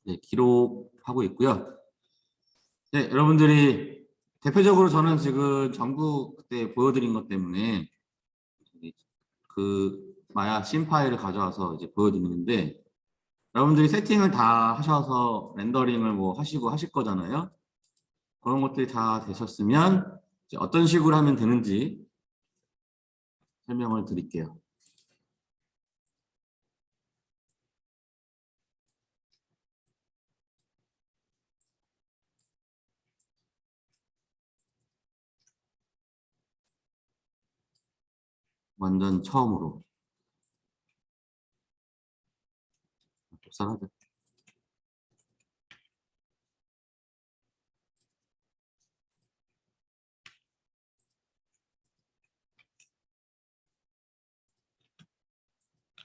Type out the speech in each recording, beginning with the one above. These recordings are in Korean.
네, 기록하고 있고요. 네, 여러분들이 대표적으로 저는 지금 전국 그때 보여드린 것 때문에 그 마야 씬 파일을 가져와서 이제 보여드리는데, 여러분들이 세팅을 다 하셔서 렌더링을 뭐 하시고 하실 거잖아요. 그런 것들이 다 되셨으면 이제 어떤 식으로 하면 되는지 설명을 드릴게요. 완전 처음으로. 좁쌀하죠.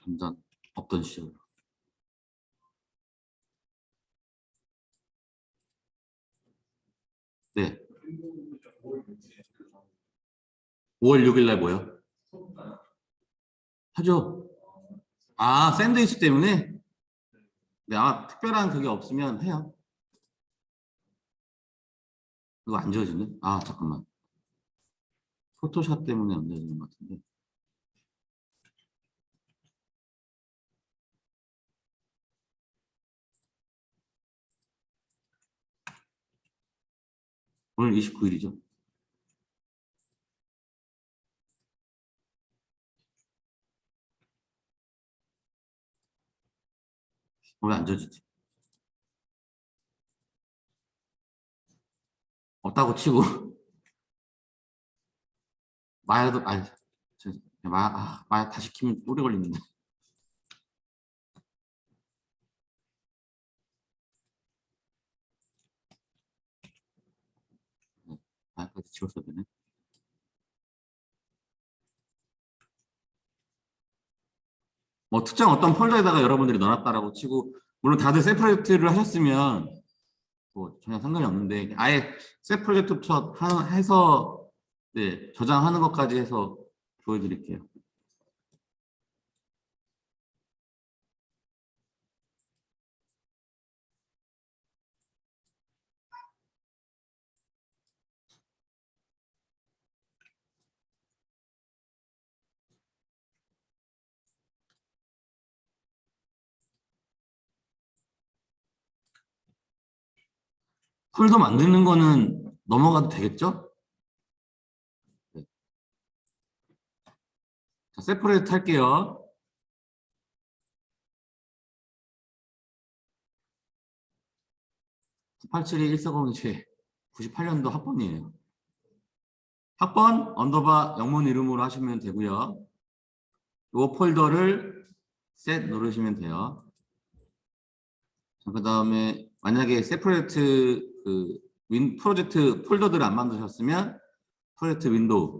완전 없던 시절로. 네. 5월 6일 날 뭐요? 하죠. 아, 샌드위치 때문에? 네, 아, 특별한 그게 없으면 해요. 그거 안 지워지네? 아, 잠깐만. 포토샵 때문에 안 지워지는 것 같은데. 오늘 29일이죠. 왜 안 지워지지? 없다고 치고. 마야도, 아니, 마야 다시 키면 오래 걸리는데. 마야까지 지웠어야 되네. 뭐 특정 어떤 폴더에다가 여러분들이 넣어놨다라고 치고, 물론 다들 셀 프로젝트를 하셨으면 뭐 전혀 상관이 없는데, 아예 셀 프로젝트부터 해서 네, 저장하는 것까지 해서 보여드릴게요. 폴더 만드는 거는 넘어가도 되겠죠? 네. 자, 세퍼레이트 할게요. 9872140 98년도 학번이에요. 학번 언더바 영문 이름으로 하시면 되고요. 이 폴더를 셋 누르시면 돼요. 그 다음에 만약에 세퍼레이트 그 프로젝트 폴더들을 안 만드셨으면 프로젝트 윈도우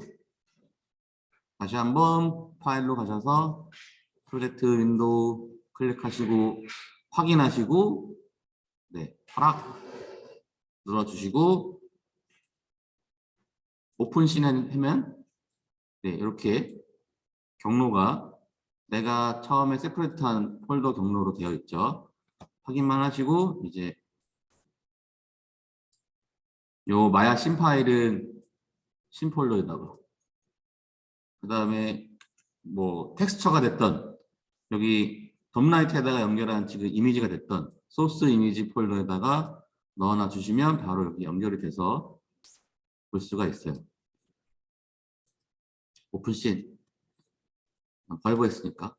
다시 한번 파일로 가셔서 프로젝트 윈도우 클릭하시고 확인하시고 네, 허락 눌러주시고 오픈 씬 하면 네, 이렇게 경로가 내가 처음에 세퍼레이트한 폴더 경로로 되어 있죠. 확인만 하시고 이제 요 마야 씬 파일은 씬 폴더에다가 그 다음에 뭐 텍스처가 됐던 여기 돔라이트에다가 연결한 지금 이미지가 됐던 소스 이미지 폴더에다가 넣어놔 주시면 바로 여기 연결이 돼서 볼 수가 있어요. 오픈씬 발부했으니까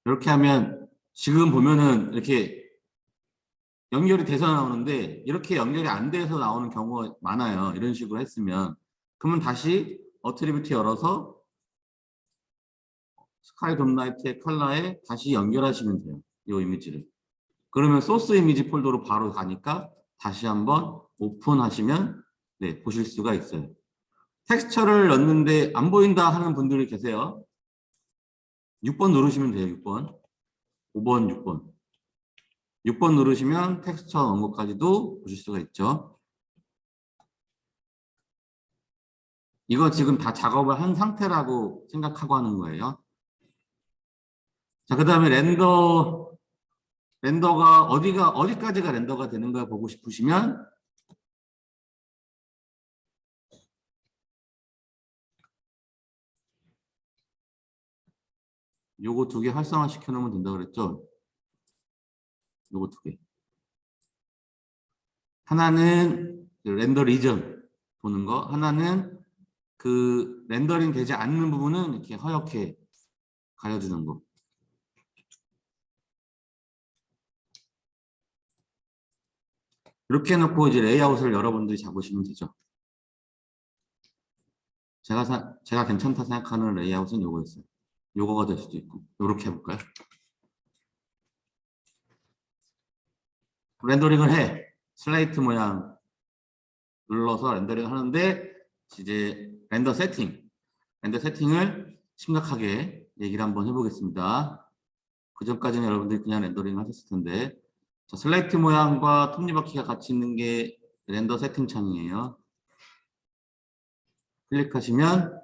이렇게 하면 지금 보면은 이렇게 연결이 돼서 나오는데 이렇게 연결이 안 돼서 나오는 경우가 많아요. 이런 식으로 했으면 그러면 다시 어트리뷰트 열어서 스카이 돔라이트의 컬러에 다시 연결하시면 돼요. 이 이미지를. 그러면 소스 이미지 폴더로 바로 가니까 다시 한번 오픈하시면 네, 보실 수가 있어요. 텍스처를 넣는데 안 보인다 하는 분들이 계세요. 6번 누르시면 돼요. 6번. 5번, 6번. 6번 누르시면 텍스처 넣은 것까지도 보실 수가 있죠. 이거 지금 다 작업을 한 상태라고 생각하고 하는 거예요. 자, 그 다음에 렌더가 어디까지가 렌더가 되는 걸 보고 싶으시면 요거 2개 활성화 시켜 놓으면 된다고 그랬죠? 요거 2개. 하나는 그 렌더 리전 보는 거, 하나는 그 렌더링 되지 않는 부분은 이렇게 허옇게 가려주는 거. 이렇게 해놓고 이제 레이아웃을 여러분들이 잡으시면 되죠. 제가 괜찮다 생각하는 레이아웃은 요거였어요. 요거가 될 수도 있고. 요렇게 해볼까요? 렌더링을 해. 슬레이트 모양 눌러서 렌더링을 하는데 이제 렌더 세팅을 심각하게 얘기를 한번 해보겠습니다. 그 전까지는 여러분들이 그냥 렌더링을 하셨을 텐데, 자, 슬레이트 모양과 톱니바퀴가 같이 있는 게 렌더 세팅 창이에요. 클릭하시면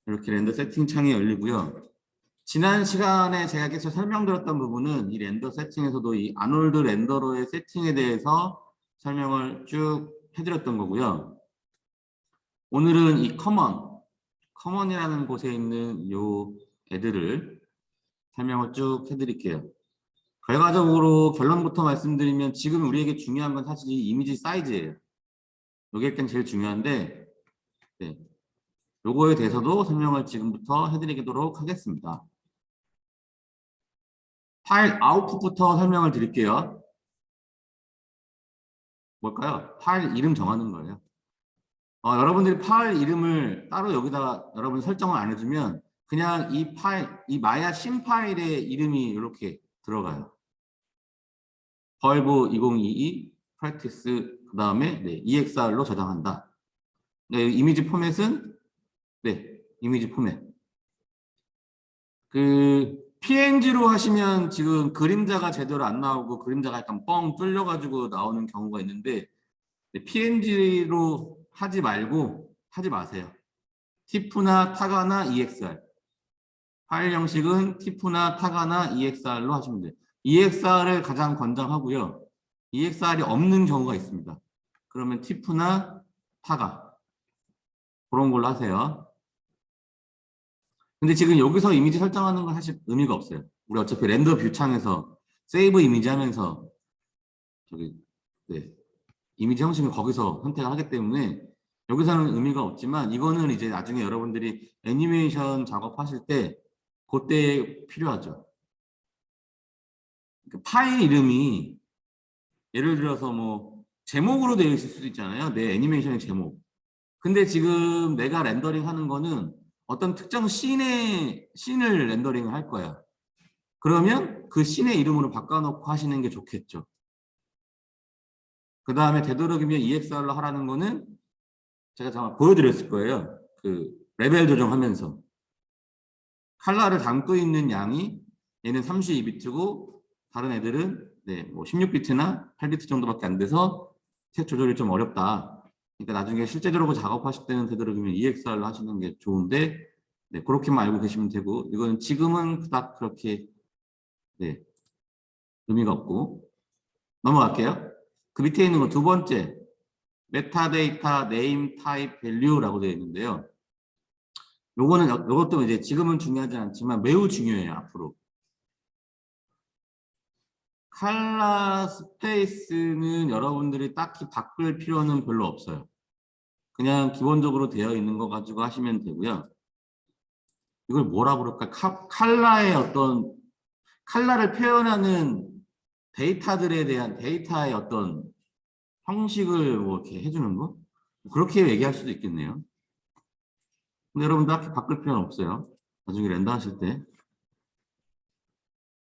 이렇게 렌더 세팅 창이 열리고요. 지난 시간에 제가 계속 설명드렸던 부분은 이 렌더 세팅에서도 이 아놀드 렌더러의 세팅에 대해서 설명을 쭉 해드렸던 거고요. 오늘은 이 커먼이라는 곳에 있는 요 애들을 설명을 쭉 해드릴게요. 결과적으로 결론부터 말씀드리면 지금 우리에게 중요한 건 사실 이 이미지 사이즈예요. 이게 일단 제일 중요한데, 네. 요거에 대해서도 설명을 지금부터 해드리도록 하겠습니다. 파일 아웃풋부터 설명을 드릴게요. 뭘까요? 파일 이름 정하는 거예요. 여러분들이 파일 이름을 따로 여기다가 여러분 설정을 안 해주면 그냥 이 마야 심 파일의 이름이 이렇게 들어가요. 벌브 2022 프랙티스 그 다음에 네, EXR로 저장한다. 네, 이미지 포맷은 네, 이미지 포맷. 그 PNG로 하시면 지금 그림자가 제대로 안 나오고 그림자가 약간 뻥 뚫려가지고 나오는 경우가 있는데 네, PNG로 하지 마세요. 티프나 타가나 EXR. 파일 형식은 티프나 타가나 EXR로 하시면 돼요. EXR을 가장 권장하고요. EXR이 없는 경우가 있습니다. 그러면 티프나 타가 그런 걸로 하세요. 근데 지금 여기서 이미지 설정하는 건 사실 의미가 없어요. 우리 어차피 렌더 뷰 창에서 세이브 이미지 하면서 네, 이미지 형식을 거기서 선택을 하기 때문에 여기서는 의미가 없지만 이거는 이제 나중에 여러분들이 애니메이션 작업하실 때 그때 필요하죠. 그 파일 이름이 예를 들어서 뭐 제목으로 되어 있을 수도 있잖아요. 내 애니메이션의 제목. 근데 지금 내가 렌더링 하는 거는 어떤 특정 씬을 렌더링을 할 거야. 그러면 그 씬의 이름으로 바꿔놓고 하시는 게 좋겠죠. 그 다음에 되도록이면 EXR로 하라는 거는 제가 잠깐 보여드렸을 거예요. 그 레벨 조정하면서 칼라를 담고 있는 양이 얘는 32비트고 다른 애들은 네, 뭐 16비트나 8비트 정도밖에 안 돼서 색 조절이 좀 어렵다. 그러니까 나중에 실제적으로 작업하실 때는 되도록이면 EXR로 하시는 게 좋은데 네, 그렇게만 알고 계시면 되고 이건 지금은 그닥 그렇게 네, 의미가 없고 넘어갈게요. 그 밑에 있는 거 2번째 메타데이터 네임 타입 밸류라고 되어 있는데요. 요것도 이제 지금은 중요하지 않지만 매우 중요해요. 앞으로 칼라 스페이스는 여러분들이 딱히 바꿀 필요는 별로 없어요. 그냥 기본적으로 되어 있는 거 가지고 하시면 되고요. 이걸 뭐라 그럴까? 칼라의 어떤 칼라를 표현하는 데이터들에 대한 데이터의 어떤 형식을 뭐 이렇게 해주는 거? 그렇게 얘기할 수도 있겠네요. 근데 여러분들 딱히 바꿀 필요는 없어요. 나중에 렌더 하실 때.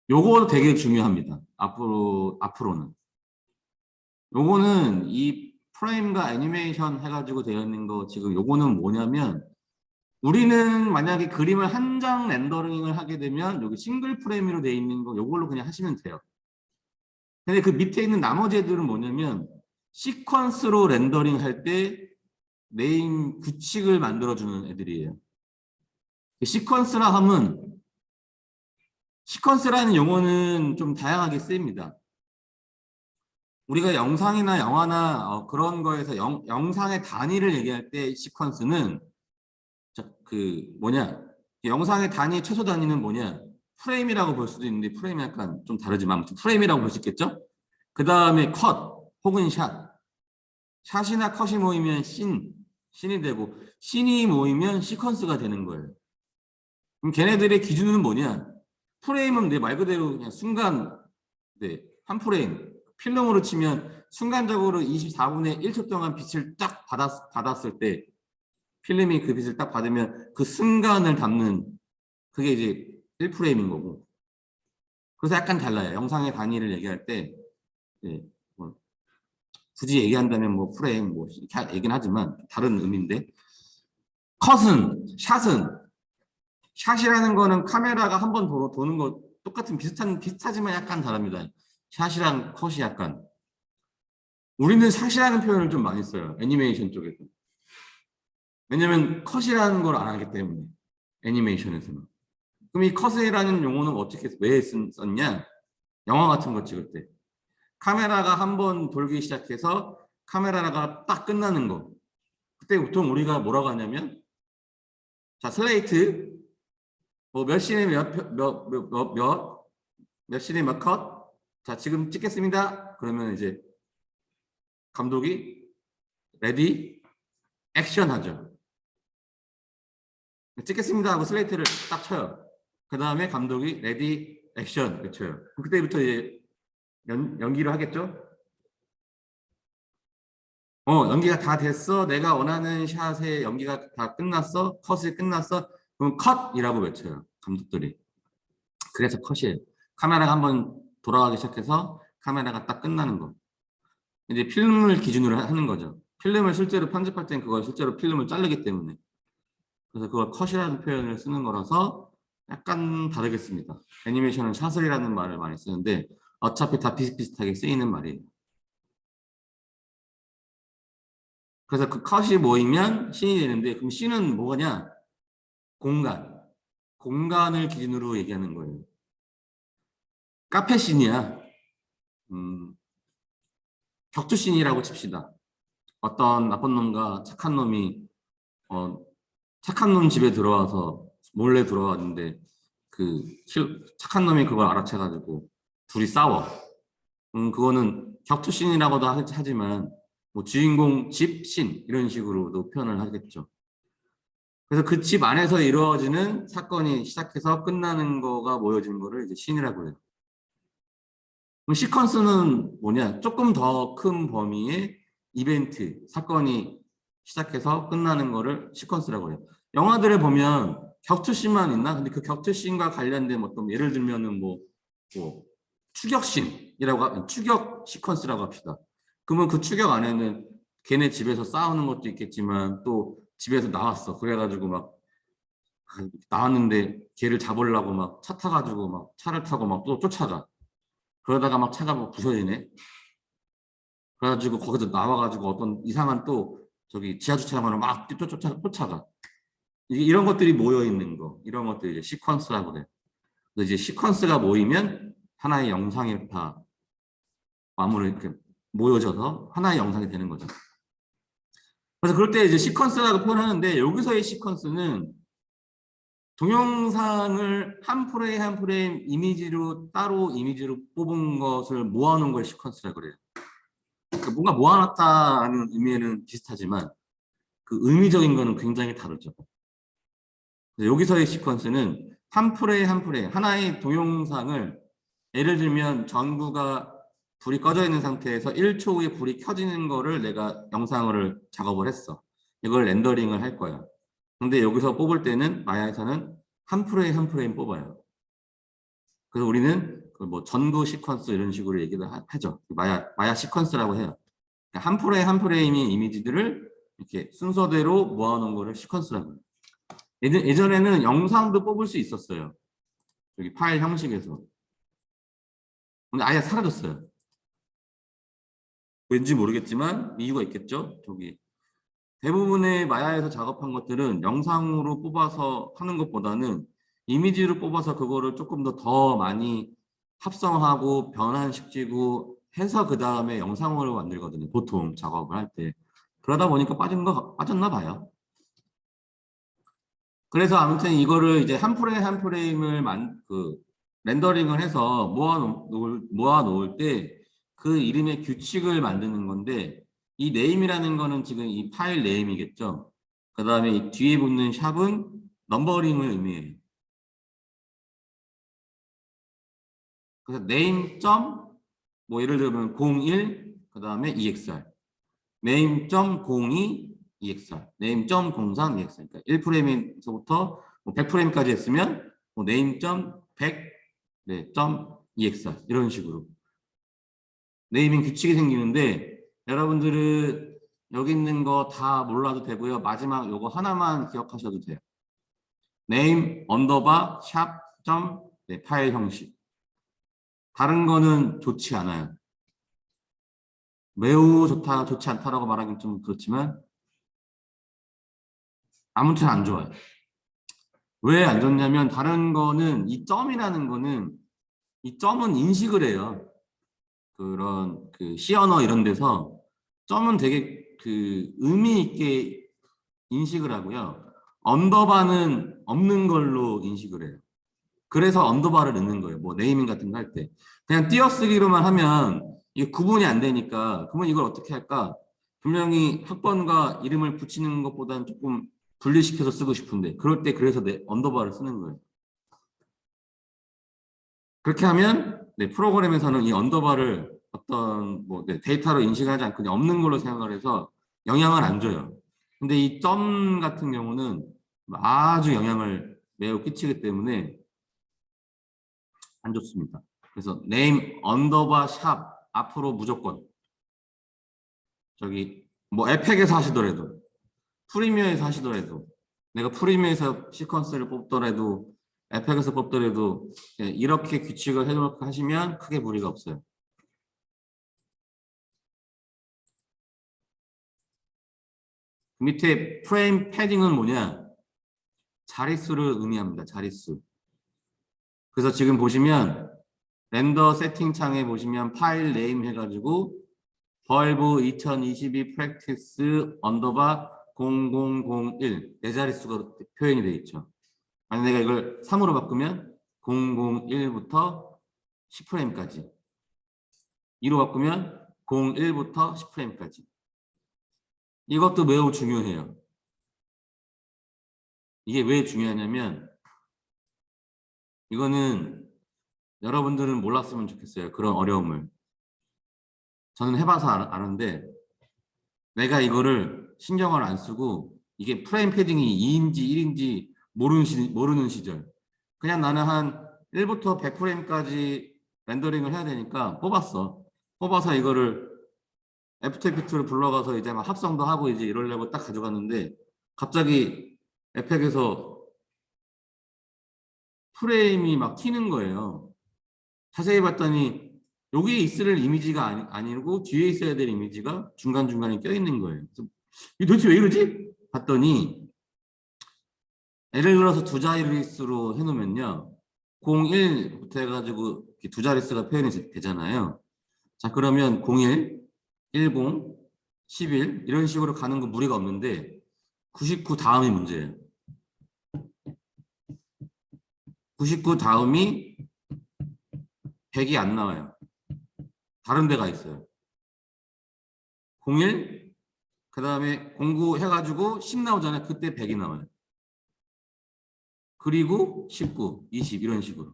요거 되게 중요합니다. 앞으로는. 요거는 이 프레임과 애니메이션 해가지고 되어 있는 거 지금 요거는 뭐냐면 우리는 만약에 그림을 한 장 렌더링을 하게 되면 여기 싱글 프레임으로 되어 있는 거 요걸로 그냥 하시면 돼요. 근데 그 밑에 있는 나머지 애들은 뭐냐면 시퀀스로 렌더링 할 때 네임 규칙을 만들어주는 애들이에요. 시퀀스라 함은 시퀀스라는 용어는 좀 다양하게 쓰입니다. 우리가 영상이나 영화나 그런 거에서 영상의 단위를 얘기할 때 시퀀스는 그 뭐냐, 영상의 단위 최소 단위는 뭐냐, 프레임이라고 볼 수도 있는데 프레임이 약간 좀 다르지만 아무튼 프레임이라고 볼 수 있겠죠. 그 다음에 컷 혹은 샷, 샷이나 컷이 모이면 씬이 되고 씬이 모이면 시퀀스가 되는 거예요. 그럼 걔네들의 기준은 뭐냐, 프레임은 내 말 그대로 그냥 순간, 네, 한 프레임 필름으로 치면 순간적으로 24분의 1초 동안 빛을 딱 받았을 때, 필름이 그 빛을 딱 받으면 그 순간을 담는, 그게 이제 1프레임인 거고. 그래서 약간 달라요. 영상의 단위를 얘기할 때, 네, 뭐 굳이 얘기한다면 뭐 프레임 뭐 이렇게 얘기는 하지만 다른 의미인데, 샷이라는 거는 카메라가 한 번 도는 거 똑같은 비슷하지만 약간 다릅니다. 샷이랑 컷이 약간. 우리는 샷이라는 표현을 좀 많이 써요. 애니메이션 쪽에서. 왜냐면 컷이라는 걸 안 하기 때문에, 애니메이션에서는. 그럼 이 컷이라는 용어는 왜 썼냐? 영화 같은 거 찍을 때. 카메라가 한 번 돌기 시작해서 카메라가 딱 끝나는 거. 그때 보통 우리가 뭐라고 하냐면, 자, 슬레이트, 뭐 몇 씬에 몇 씬에 몇 컷? 자, 지금 찍겠습니다. 그러면 이제 감독이 레디, 액션 하죠. 찍겠습니다 하고 슬레이트를 딱 쳐요. 그 다음에 감독이 레디, 액션 쳐요. 그때부터 이제 연기를 하겠죠. 연기가 다 됐어. 내가 원하는 샷의 연기가 다 끝났어. 컷이 끝났어. 그럼 컷이라고 외쳐요. 감독들이. 그래서 컷이에요. 카메라가 한번 돌아가기 시작해서 카메라가 딱 끝나는 거. 이제 필름을 기준으로 하는 거죠. 필름을 실제로 편집할 땐 그걸 실제로 필름을 자르기 때문에. 그래서 그걸 컷이라는 표현을 쓰는 거라서 약간 다르겠습니다. 애니메이션은 샷이라는 말을 많이 쓰는데 어차피 다 비슷비슷하게 쓰이는 말이에요. 그래서 그 컷이 모이면 씬이 되는데, 그럼 씬은 뭐냐? 공간을 기준으로 얘기하는 거예요. 카페 씬이야. 격투 씬이라고 칩시다. 어떤 나쁜 놈과 착한 놈이 착한 놈 집에 들어와서 몰래 들어왔는데 그 착한 놈이 그걸 알아채가지고 둘이 싸워. 그거는 격투 씬이라고도 하지만 뭐 주인공 집 씬 이런 식으로도 표현을 하겠죠. 그래서 그 집 안에서 이루어지는 사건이 시작해서 끝나는 거가 모여진 거를 이제 씬이라고 해요. 그럼 시퀀스는 뭐냐? 조금 더 큰 범위의 이벤트, 사건이 시작해서 끝나는 거를 시퀀스라고 해요. 영화들을 보면 격투씬만 있나? 근데 그 격투씬과 관련된 어떤 예를 들면은 뭐 추격씬이라고 추격 시퀀스라고 합시다. 그러면 그 추격 안에는 걔네 집에서 싸우는 것도 있겠지만 또 집에서 나왔어. 그래가지고 막 나왔는데 걔를 잡으려고 막 차 타가지고 막 차를 타고 막 또 쫓아가. 그러다가 막 차가 막 부서지네. 그래가지고 거기서 나와가지고 어떤 이상한 또 저기 지하 주차장으로 막 쫓아가. 이런 것들이 모여 있는 거, 이런 것들이 이제 시퀀스라고 그래요. 그래서 이제 시퀀스가 모이면 하나의 영상이 다 마무리 이렇게 모여져서 하나의 영상이 되는 거죠. 그래서 그럴 때 이제 시퀀스라고 표현하는데, 여기서의 시퀀스는 동영상을 한 프레임 한 프레임 이미지로 따로 이미지로 뽑은 것을 모아놓은 걸 시퀀스라고 그래요. 그러니까 뭔가 모아놨다는 의미는 비슷하지만 그 의미적인 거는 굉장히 다르죠. 여기서의 시퀀스는 한 프레임 한 프레임 하나의 동영상을, 예를 들면 전구가 불이 꺼져 있는 상태에서 1초 후에 불이 켜지는 거를 내가 영상을 작업을 했어. 이걸 렌더링을 할 거야. 근데 여기서 뽑을 때는 마야에서는 한 프레임 한 프레임 뽑아요. 그래서 우리는 그 뭐 전구 시퀀스 이런 식으로 얘기를 하죠. 마야 시퀀스라고 해요. 그러니까 한 프레임 한 프레임의 이미지들을 이렇게 순서대로 모아놓은 거를 시퀀스라고 해요. 예전에는 영상도 뽑을 수 있었어요. 여기 파일 형식에서. 근데 아예 사라졌어요. 왠지 모르겠지만 이유가 있겠죠. 저기 대부분의 마야에서 작업한 것들은 영상으로 뽑아서 하는 것보다는 이미지를 뽑아서 그거를 조금 더 많이 합성하고 변환시키고 해서 그 다음에 영상으로 만들거든요. 보통 작업을 할 때. 그러다 보니까 빠졌나 봐요. 그래서 아무튼 이거를 이제 한 프레임 한 프레임을 렌더링을 해서 모아 놓을 때 그 이름의 규칙을 만드는 건데, 이 네임이라는 거는 지금 이 파일 네임이겠죠. 그 다음에 이 뒤에 붙는 샵은 넘버링을 의미해요. 그래서 네임 뭐 예를 들면 01, 그 다음에 EXR. name.02 EXR, name.03 EXR. 그러니까 1프레임에서부터 뭐 100프레임까지 했으면 뭐 name.100 네, EXR 이런 식으로 네이밍 규칙이 생기는데, 여러분들은 여기 있는 거 다 몰라도 되고요. 마지막 요거 하나만 기억하셔도 돼요. name 언더바 샵 네, 파일 형식. 다른 거는 좋지 않아요. 매우 좋다, 좋지 않다라고 말하기는 좀 그렇지만 아무튼 안 좋아요. 왜 안 좋냐면, 다른 거는 이 점이라는 거는, 이 점은 인식을 해요. 그런 그 C 언어 이런 데서 점은 되게 그 의미 있게 인식을 하고요. 언더바는 없는 걸로 인식을 해요. 그래서 언더바를 넣는 거예요. 뭐 네이밍 같은 거 할 때. 그냥 띄어쓰기로만 하면 이게 구분이 안 되니까, 그러면 이걸 어떻게 할까? 분명히 학번과 이름을 붙이는 것보다는 조금 분리시켜서 쓰고 싶은데, 그럴 때 그래서 언더바를 쓰는 거예요. 그렇게 하면 네, 프로그램에서는 이 언더바를 어떤 뭐 데이터로 인식하지 않고 그냥 없는 걸로 생각을 해서 영향을 안 줘요. 근데 이 점 같은 경우는 아주 영향을 매우 끼치기 때문에 안 좋습니다. 그래서 name 언더바 샵 앞으로 무조건, 저기 뭐 에펙에서 하시더라도, 프리미어에서 하시더라도, 내가 프리미어에서 시퀀스를 뽑더라도, 에펙에서 뽑더라도 이렇게 규칙을 해놓고 하시면 크게 무리가 없어요. 밑에 프레임 패딩은 뭐냐? 자릿수를 의미합니다. 자릿수. 그래서 지금 보시면 렌더 세팅 창에 보시면 파일 네임 해가지고 벌브 2022 프랙티스 언더바 0001 네 자릿수가 표현이 되어 있죠. 만약 내가 이걸 3으로 바꾸면 001부터 10프레임까지, 2로 바꾸면 01부터 10프레임까지. 이것도 매우 중요해요. 이게 왜 중요하냐면, 이거는 여러분들은 몰랐으면 좋겠어요. 그런 어려움을. 저는 해봐서 아는데, 내가 이거를 신경을 안 쓰고 이게 프레임 패딩이 2인지 1인지 모르는 시절, 그냥 나는 한 1부터 100프레임까지 렌더링을 해야 되니까 뽑아서 이거를 애프터 이펙트를 불러가서 이제 막 합성도 하고 이제 이러려고 딱 가져갔는데, 갑자기 에펙에서 프레임이 막 튀는 거예요. 자세히 봤더니 여기에 있을 이미지가 아니고 뒤에 있어야 될 이미지가 중간중간에 껴있는 거예요. 이 도대체 왜 이러지? 봤더니 예를 들어서 두 자릿수로 해놓으면요, 01부터 해가지고 두 자릿수가 표현이 되잖아요. 자, 그러면 01, 10, 11 이런 식으로 가는 거 무리가 없는데 99 다음이 문제예요. 99 다음이 100이 안 나와요. 다른 데가 있어요. 01, 그 다음에 09 해가지고 10 나오잖아요. 그때 100이 나와요. 그리고 19, 20 이런 식으로.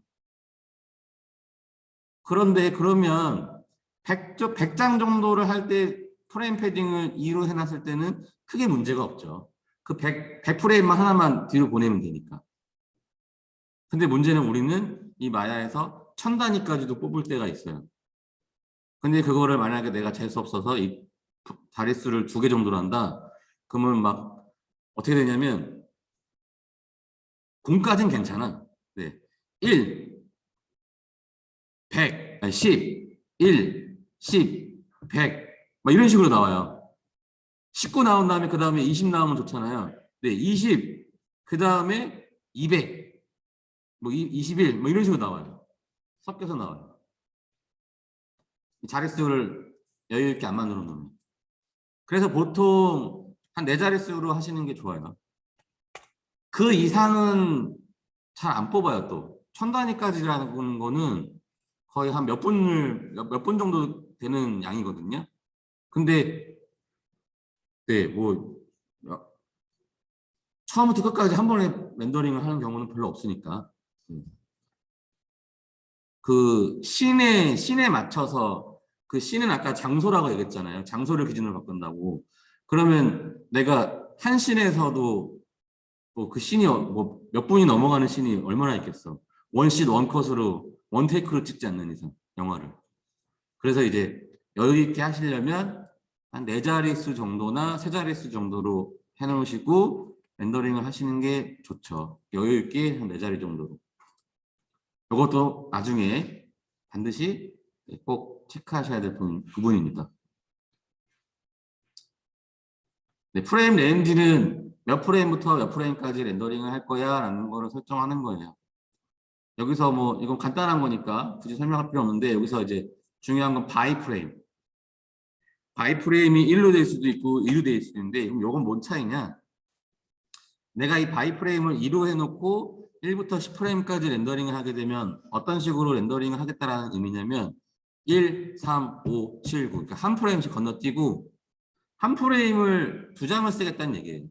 그런데 그러면 100장 정도를 할 때 프레임 패딩을 2로 해놨을 때는 크게 문제가 없죠. 그 100프레임만 하나만 뒤로 보내면 되니까. 근데 문제는 우리는 이 마야에서 1000단위까지도 뽑을 때가 있어요. 근데 그거를 만약에 내가 재수 없어서 이 자릿수를 2개 정도로 한다. 그러면 막 어떻게 되냐면 0까지는 괜찮아. 네. 1, 100, 아니 10, 1, 10, 100 막 이런 식으로 나와요. 19 나온 다음에 그 다음에 20 나오면 좋잖아요. 네, 20, 그 다음에 200 뭐 21, 뭐 이런 식으로 나와요. 섞여서 나와요. 자릿수를 여유 있게 안 만들어 놓으면. 그래서 보통 한 4자릿수로 하시는 게 좋아요. 그 이상은 잘 안 뽑아요. 또 1000단위까지라는 거는 거의 한 몇 분 정도 되는 양이거든요. 근데 네, 뭐 처음부터 끝까지 한 번에 렌더링을 하는 경우는 별로 없으니까 그 씬에 맞춰서 그 씬은 아까 장소라고 얘기했잖아요. 장소를 기준으로 바꾼다고. 그러면 내가 한 씬에서도 뭐 그 씬이 뭐 몇 분이 넘어가는 씬이 얼마나 있겠어. 원씬 원컷으로 원테이크로 찍지 않는 이상 영화를. 그래서 이제 여유 있게 하시려면 한 4자릿수 정도나 3자릿수 정도로 해놓으시고 렌더링을 하시는 게 좋죠. 여유 있게 한 4자리 정도로. 이것도 나중에 반드시 꼭 체크하셔야 될 부분입니다. 네, 프레임 레인지는 몇 프레임부터 몇 프레임까지 렌더링을 할 거야 라는 거를 설정하는 거예요. 여기서 뭐 이건 간단한 거니까 굳이 설명할 필요 없는데 여기서 이제 중요한 건 바이 프레임. 바이 프레임이 1로 될 수도 있고 2로 될 수도 있는데 그럼 이건 뭔 차이냐? 내가 이 바이 프레임을 2로 해놓고 1부터 10프레임까지 렌더링을 하게 되면 어떤 식으로 렌더링을 하겠다라는 의미냐면 1, 3, 5, 7, 9 그러니까 한 프레임씩 건너뛰고 한 프레임을 2장을 쓰겠다는 얘기예요.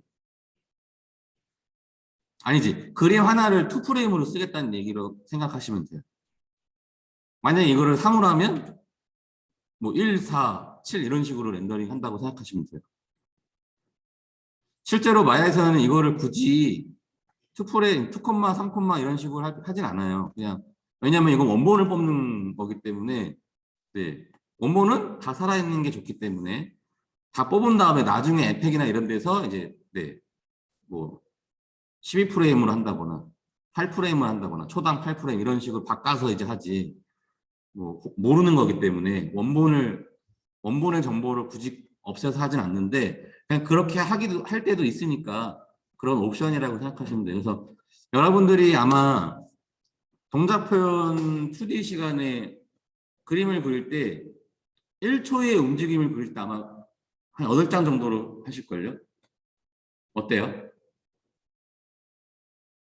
아니지. 그림 하나를 2프레임으로 쓰겠다는 얘기로 생각하시면 돼요. 만약에 이거를 3으로 하면 뭐 1, 4, 7 이런 식으로 렌더링 한다고 생각하시면 돼요. 실제로 마야에서는 이거를 굳이 2프레임, 2, 3, 이런 식으로 하진 않아요. 그냥 왜냐면 이건 원본을 뽑는 거기 때문에 네. 원본은 다 살아있는 게 좋기 때문에 다 뽑은 다음에 나중에 에펙이나 이런 데서 이제 네. 뭐 12프레임으로 한다거나 8프레임을 한다거나 초당 8프레임 이런 식으로 바꿔서 이제 하지 뭐 모르는 거기 때문에 원본의 정보를 굳이 없애서 하진 않는데 그냥 그렇게 할 때도 있으니까 그런 옵션이라고 생각하시면 돼요. 그래서 여러분들이 아마 동작 표현 2D 시간에 그림을 그릴 때 1초의 움직임을 그릴 때 아마 한 8장 정도로 하실걸요? 어때요?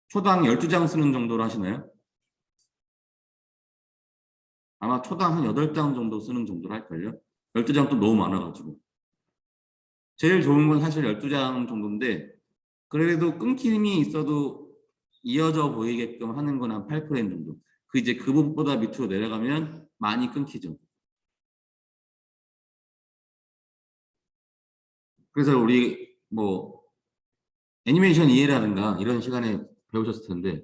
초당 12장 쓰는 정도로 하시나요? 아마 초당 한 8장 정도 쓰는 정도로 할걸요? 12장 또 너무 많아가지고. 제일 좋은 건 사실 12장 정도인데 그래도 끊김이 있어도 이어져 보이게끔 하는 건 한 8프레임 정도. 그 이제 그 부분보다 밑으로 내려가면 많이 끊기죠. 그래서 우리 뭐 애니메이션 이해라든가 이런 시간에 배우셨을 텐데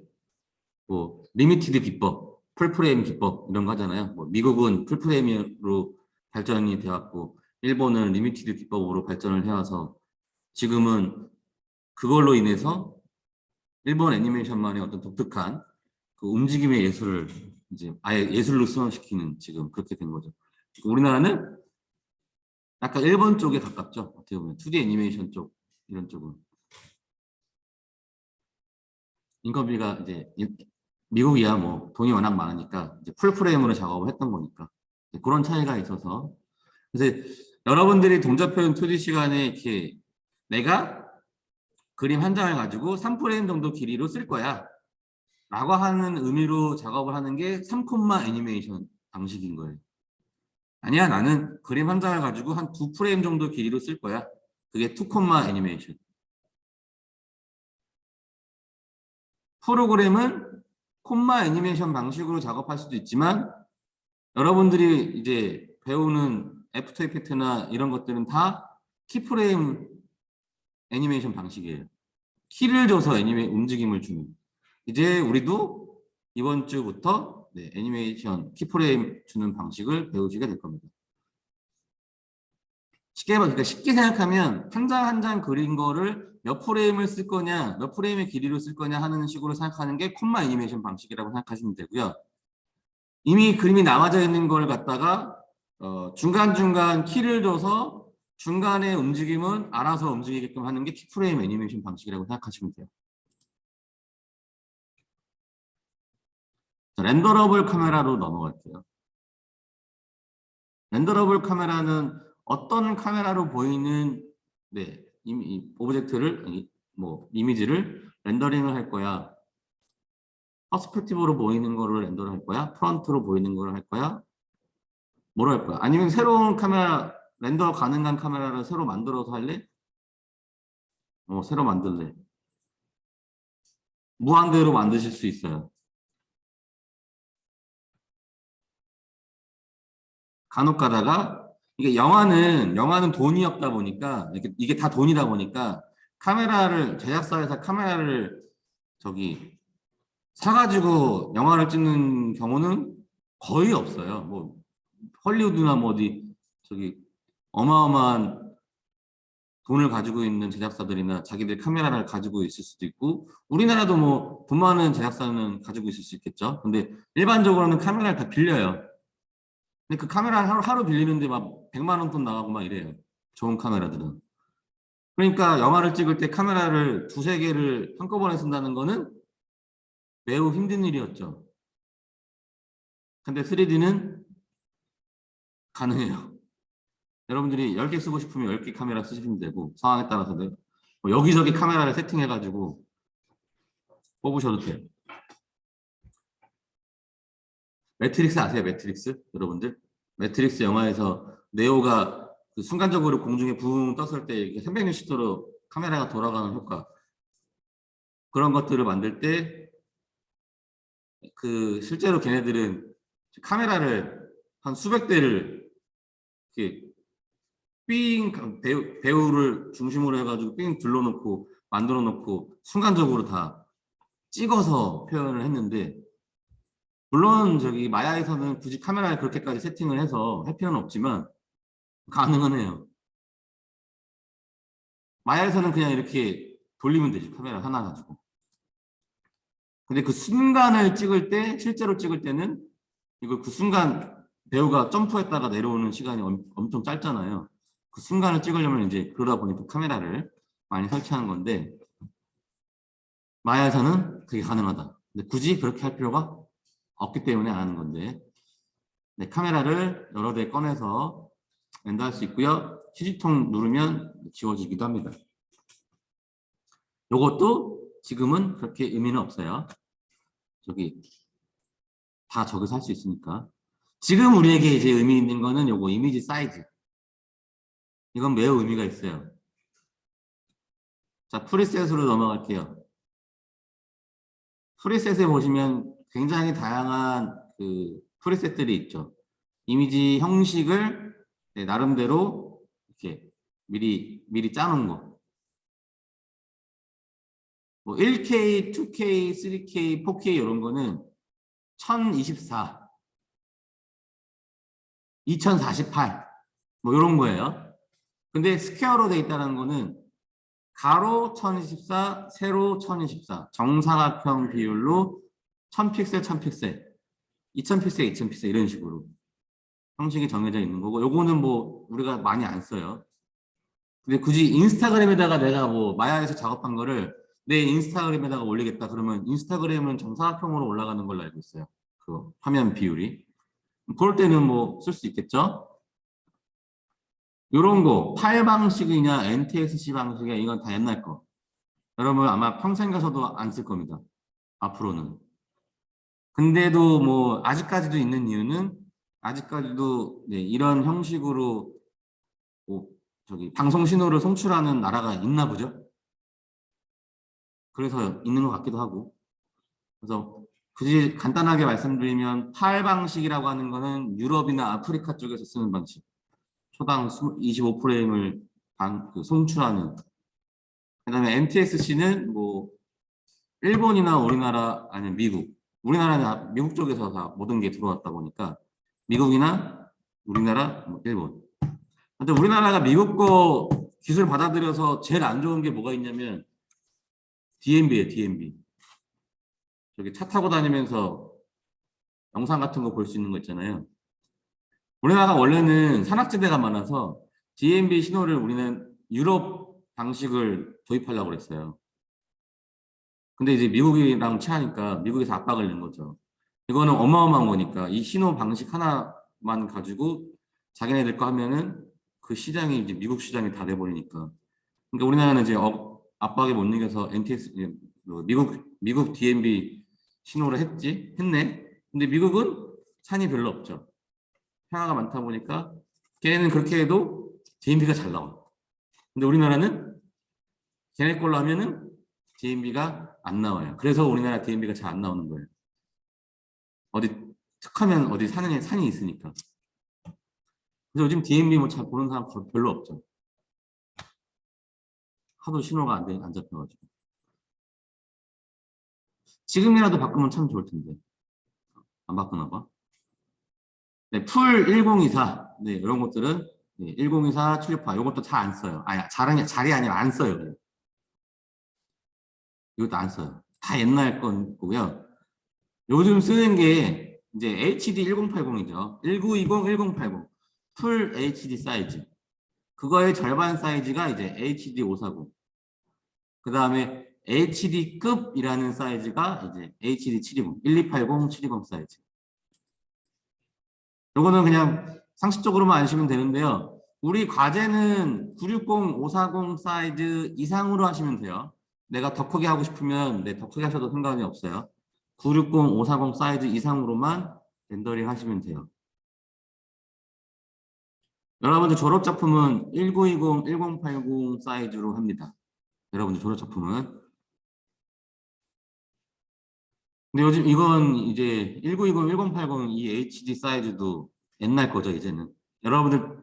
뭐 리미티드 기법, 풀프레임 기법 이런 거 하잖아요. 뭐 미국은 풀프레임으로 발전이 되었고 일본은 리미티드 기법으로 발전을 해와서 지금은 그걸로 인해서 일본 애니메이션만의 어떤 독특한 그 움직임의 예술을 이제 아예 예술로 수용시키는 지금 그렇게 된 거죠. 우리나라는 약간 일본 쪽에 가깝죠. 어떻게 보면 2D 애니메이션 쪽 이런 쪽은 인건비가 이제 미국이야 뭐 돈이 워낙 많으니까 이제 풀프레임으로 작업을 했던 거니까 그런 차이가 있어서 그래서 여러분들이 동작 표현 2D 시간에 이렇게 내가 그림 한 장을 가지고 3프레임 정도 길이로 쓸 거야 라고 하는 의미로 작업을 하는 게 3콤마 애니메이션 방식인 거예요. 아니야 나는 그림 한 장을 가지고 한 2프레임 정도 길이로 쓸 거야. 그게 2콤마 애니메이션. 프로그램은 콤마 애니메이션 방식으로 작업할 수도 있지만 여러분들이 이제 배우는 애프터 이펙트나 이런 것들은 다 키프레임 애니메이션 방식이에요. 키를 줘서 움직임을 주는. 이제 우리도 이번 주부터 네, 애니메이션 키프레임 주는 방식을 배우시게 될 겁니다. 그러니까 쉽게 생각하면 한 장 한 장 그린 거를 몇 프레임을 쓸 거냐, 몇 프레임의 길이로 쓸 거냐 하는 식으로 생각하는 게 콤마 애니메이션 방식이라고 생각하시면 되고요. 이미 그림이 나와져 있는 걸 갖다가 중간중간 키를 줘서 중간의 움직임은 알아서 움직이게끔 하는 게 키프레임 애니메이션 방식이라고 생각하시면 돼요. 자, 렌더러블 카메라로 넘어갈게요. 렌더러블 카메라는 어떤 카메라로 보이는 네, 오브젝트를 뭐 이미지를 렌더링을 할 거야. 퍼스펙티브로 보이는 거를 렌더를 할 거야? 프런트로 보이는 거를 할 거야? 뭐로 할 거야? 아니면 새로운 카메라, 렌더 가능한 카메라를 새로 만들어서 할래? 새로 만들래. 무한대로 만드실 수 있어요. 간혹 가다가 이게 영화는 돈이 없다 보니까 이게 다 돈이다 보니까 카메라를 제작사에서 카메라를 저기 사가지고 영화를 찍는 경우는 거의 없어요. 뭐 헐리우드나 뭐 어디 저기 어마어마한 돈을 가지고 있는 제작사들이나 자기들 카메라를 가지고 있을 수도 있고 우리나라도 뭐 돈 많은 제작사는 가지고 있을 수 있겠죠. 근데 일반적으로는 카메라를 다 빌려요. 근데 그 카메라 하루 빌리는데 막 100만 원 돈 나가고 막 이래요. 좋은 카메라들은. 그러니까 영화를 찍을 때 카메라를 두세 개를 한꺼번에 쓴다는 거는 매우 힘든 일이었죠. 근데 3D는 가능해요. 여러분들이 10개 쓰고 싶으면 10개 카메라 쓰시면 되고 상황에 따라서는 뭐 여기저기 카메라를 세팅해가지고 뽑으셔도 돼요. 매트릭스 아세요? 매트릭스? 여러분들? 매트릭스 영화에서 네오가 그 순간적으로 공중에 붕 떴을 때 360도로 카메라가 돌아가는 효과 그런 것들을 만들 때 그 실제로 걔네들은 카메라를 한 수백 대를 이렇게 배우를 중심으로 해가지고 삥 둘러놓고 만들어 놓고 순간적으로 다 찍어서 표현을 했는데 물론 저기 마야에서는 굳이 카메라에 그렇게까지 세팅을 해서 할 필요는 없지만 가능은 해요. 마야에서는 그냥 이렇게 돌리면 되지 카메라 하나 가지고. 근데 그 순간을 찍을 때 실제로 찍을 때는 이거 그 순간 배우가 점프했다가 내려오는 시간이 엄청 짧잖아요. 그 순간을 찍으려면 이제 그러다 보니까 카메라를 많이 설치하는 건데 마야에서는 그게 가능하다. 근데 굳이 그렇게 할 필요가 없기 때문에 안 하는 건데 네, 카메라를 여러 대 꺼내서 렌더할 수 있고요. 휴지통 누르면 지워지기도 합니다. 요것도 지금은 그렇게 의미는 없어요. 저기 다 저기서 할 수 있으니까. 지금 우리에게 이제 의미 있는 거는 요거 이미지 사이즈. 이건 매우 의미가 있어요. 자, 프리셋으로 넘어갈게요. 프리셋에 보시면 굉장히 다양한 그 프리셋들이 있죠. 이미지 형식을 네, 나름대로 이렇게 미리 짜놓은 거. 뭐 1K, 2K, 3K, 4K 이런 거는 1024, 2048, 뭐 이런 거예요. 근데 스퀘어로 돼 있다는 거는 가로 1024, 세로 1024, 정사각형 비율로 1000픽셀, 1000픽셀, 2000픽셀, 2000픽셀 이런 식으로 형식이 정해져 있는 거고 요거는 뭐 우리가 많이 안 써요. 근데 굳이 인스타그램에다가 내가 뭐 마야에서 작업한 거를 내 인스타그램에다가 올리겠다 그러면 인스타그램은 정사각형으로 올라가는 걸로 알고 있어요. 그 화면 비율이. 그럴 때는 뭐 쓸 수 있겠죠? 요런 거 파일 방식이냐 NTSC 방식이냐 이건 다 옛날 거. 여러분 아마 평생 가서도 안 쓸 겁니다. 앞으로는. 근데도 뭐 아직까지도 있는 이유는 아직까지도 네, 이런 형식으로 뭐 저기 방송 신호를 송출하는 나라가 있나 보죠. 그래서 있는 것 같기도 하고. 그래서 굳이 간단하게 말씀드리면 파일 방식이라고 하는 거는 유럽이나 아프리카 쪽에서 쓰는 방식. 초당 25프레임을 송출하는. 그다음에 NTSC는 뭐 일본이나 우리나라 아니면 미국. 우리나라는 미국 쪽에서 다 모든 게 들어왔다 보니까 미국이나 우리나라, 뭐 일본. 근데 우리나라가 미국 거 기술 받아들여서 제일 안 좋은 게 뭐가 있냐면 DMB예요, DMB. 저기 차 타고 다니면서 영상 같은 거 볼 수 있는 거 있잖아요. 우리나라가 원래는 산악지대가 많아서 DMB 신호를 우리는 유럽 방식을 도입하려고 그랬어요. 근데 이제 미국이랑 친하니까 미국에서 압박을 낸 거죠. 이거는 어마어마한 거니까 이 신호 방식 하나만 가지고 자기네들 거 하면은 그 시장이 이제 미국 시장이 다 돼버리니까. 그러니까 우리나라는 이제 압박에 못 이겨서 NTS 미국 DMB 신호를 했네. 근데 미국은 산이 별로 없죠. 평화가 많다 보니까 걔네는 그렇게 해도 DMB가 잘 나와. 근데 우리나라는 걔네 걸로 하면은 DMB가 안 나와요. 그래서 우리나라 DMB가 잘 안 나오는 거예요. 어디 툭하면 어디 산이 있으니까. 그래서 요즘 DMB 뭐 잘 보는 사람 별로 없죠. 하도 신호가 안 잡혀가지고. 지금이라도 바꾸면 참 좋을 텐데. 안 바꾸나 봐. 네, 풀 1024. 네, 이런 것들은 네, 1024 출력파. 이것도 잘 안 써요. 아니, 자리 아니라 안 써요. 그냥. 이것도 안 써요. 다 옛날 거고요. 요즘 쓰는 게 이제 HD 1080이죠. 1920, 1080. 풀 HD 사이즈. 그거의 절반 사이즈가 이제 HD 540. 그 다음에 HD급이라는 사이즈가 이제 HD 720, 1280, 720 사이즈. 요거는 그냥 상식적으로만 아시면 되는데요. 우리 과제는 960, 540 사이즈 이상으로 하시면 돼요. 내가 더 크게 하고 싶으면 더 크게 하셔도 상관이 없어요. 960, 540 사이즈 이상으로만 렌더링 하시면 돼요. 여러분들 졸업작품은 1920, 1080 사이즈로 합니다. 여러분들 졸업작품은. 근데 요즘 이건 이제 1920, 1080 이 HD 사이즈도 옛날 거죠, 이제는. 여러분들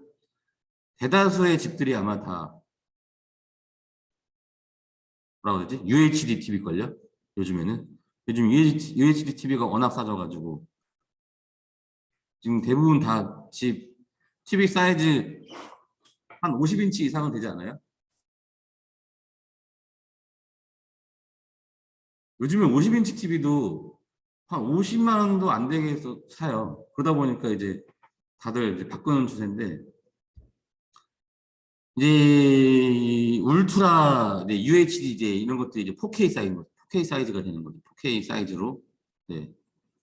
대다수의 집들이 아마 다 뭐라고 그러지? UHD TV걸요? 요즘에는. 요즘 UHD TV가 워낙 싸져가지고 지금 대부분 다 집 TV 사이즈 한 50인치 이상은 되지 않아요? 요즘에 50인치 TV도 한 50만 원도 안 되게 해서 사요. 그러다 보니까 이제 다들 이제 바꾸는 추세인데 이제 울트라, 네, UHD 이제 이런 것도 이제 4K 사이즈, 4K 사이즈가 되는 거죠. 4K 사이즈로 네,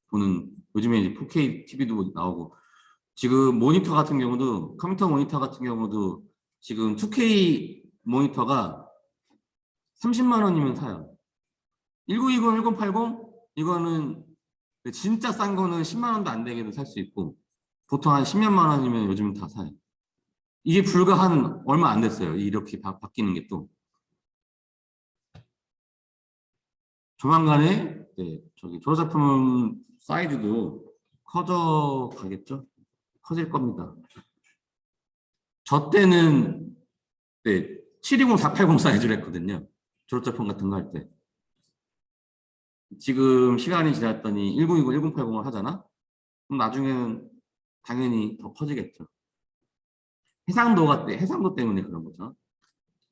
보는 요즘에 이제 4K TV도 나오고 지금 모니터 같은 경우도 컴퓨터 모니터 같은 경우도 지금 2K 모니터가 30만 원이면 사요. 1920, 1080 이거는 진짜 싼 거는 10만 원도 안 되게도 살 수 있고 보통 한 10몇만 원이면 요즘 다 사요. 이게 불과 한 얼마 안 됐어요. 이렇게 바뀌는 게 또. 조만간에 네, 저기 졸업작품 사이즈도 커져 가겠죠? 커질 겁니다. 저 때는 네, 720, 480 사이즈로 했거든요. 졸업작품 같은 거 할 때. 지금 시간이 지났더니 1020, 1080을 하잖아? 그럼 나중에는 당연히 더 커지겠죠. 해상도 때문에 그런 거죠.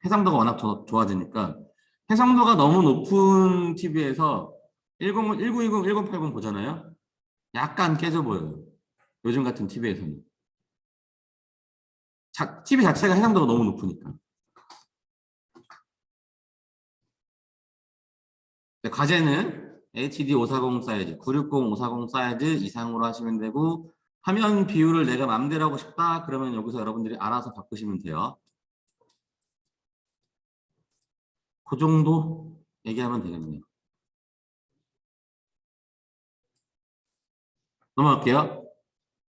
해상도가 워낙 좋아지니까 해상도가 너무 높은 TV에서 1920, 1080 보잖아요. 약간 깨져 보여요. 요즘 같은 TV에서는. TV 자체가 해상도가 너무 높으니까. 과제는 HD 540 사이즈, 960, 540 사이즈 이상으로 하시면 되고 화면 비율을 내가 맘대로 하고 싶다. 그러면 여기서 여러분들이 알아서 바꾸시면 돼요. 그 정도 얘기하면 되겠네요. 넘어갈게요.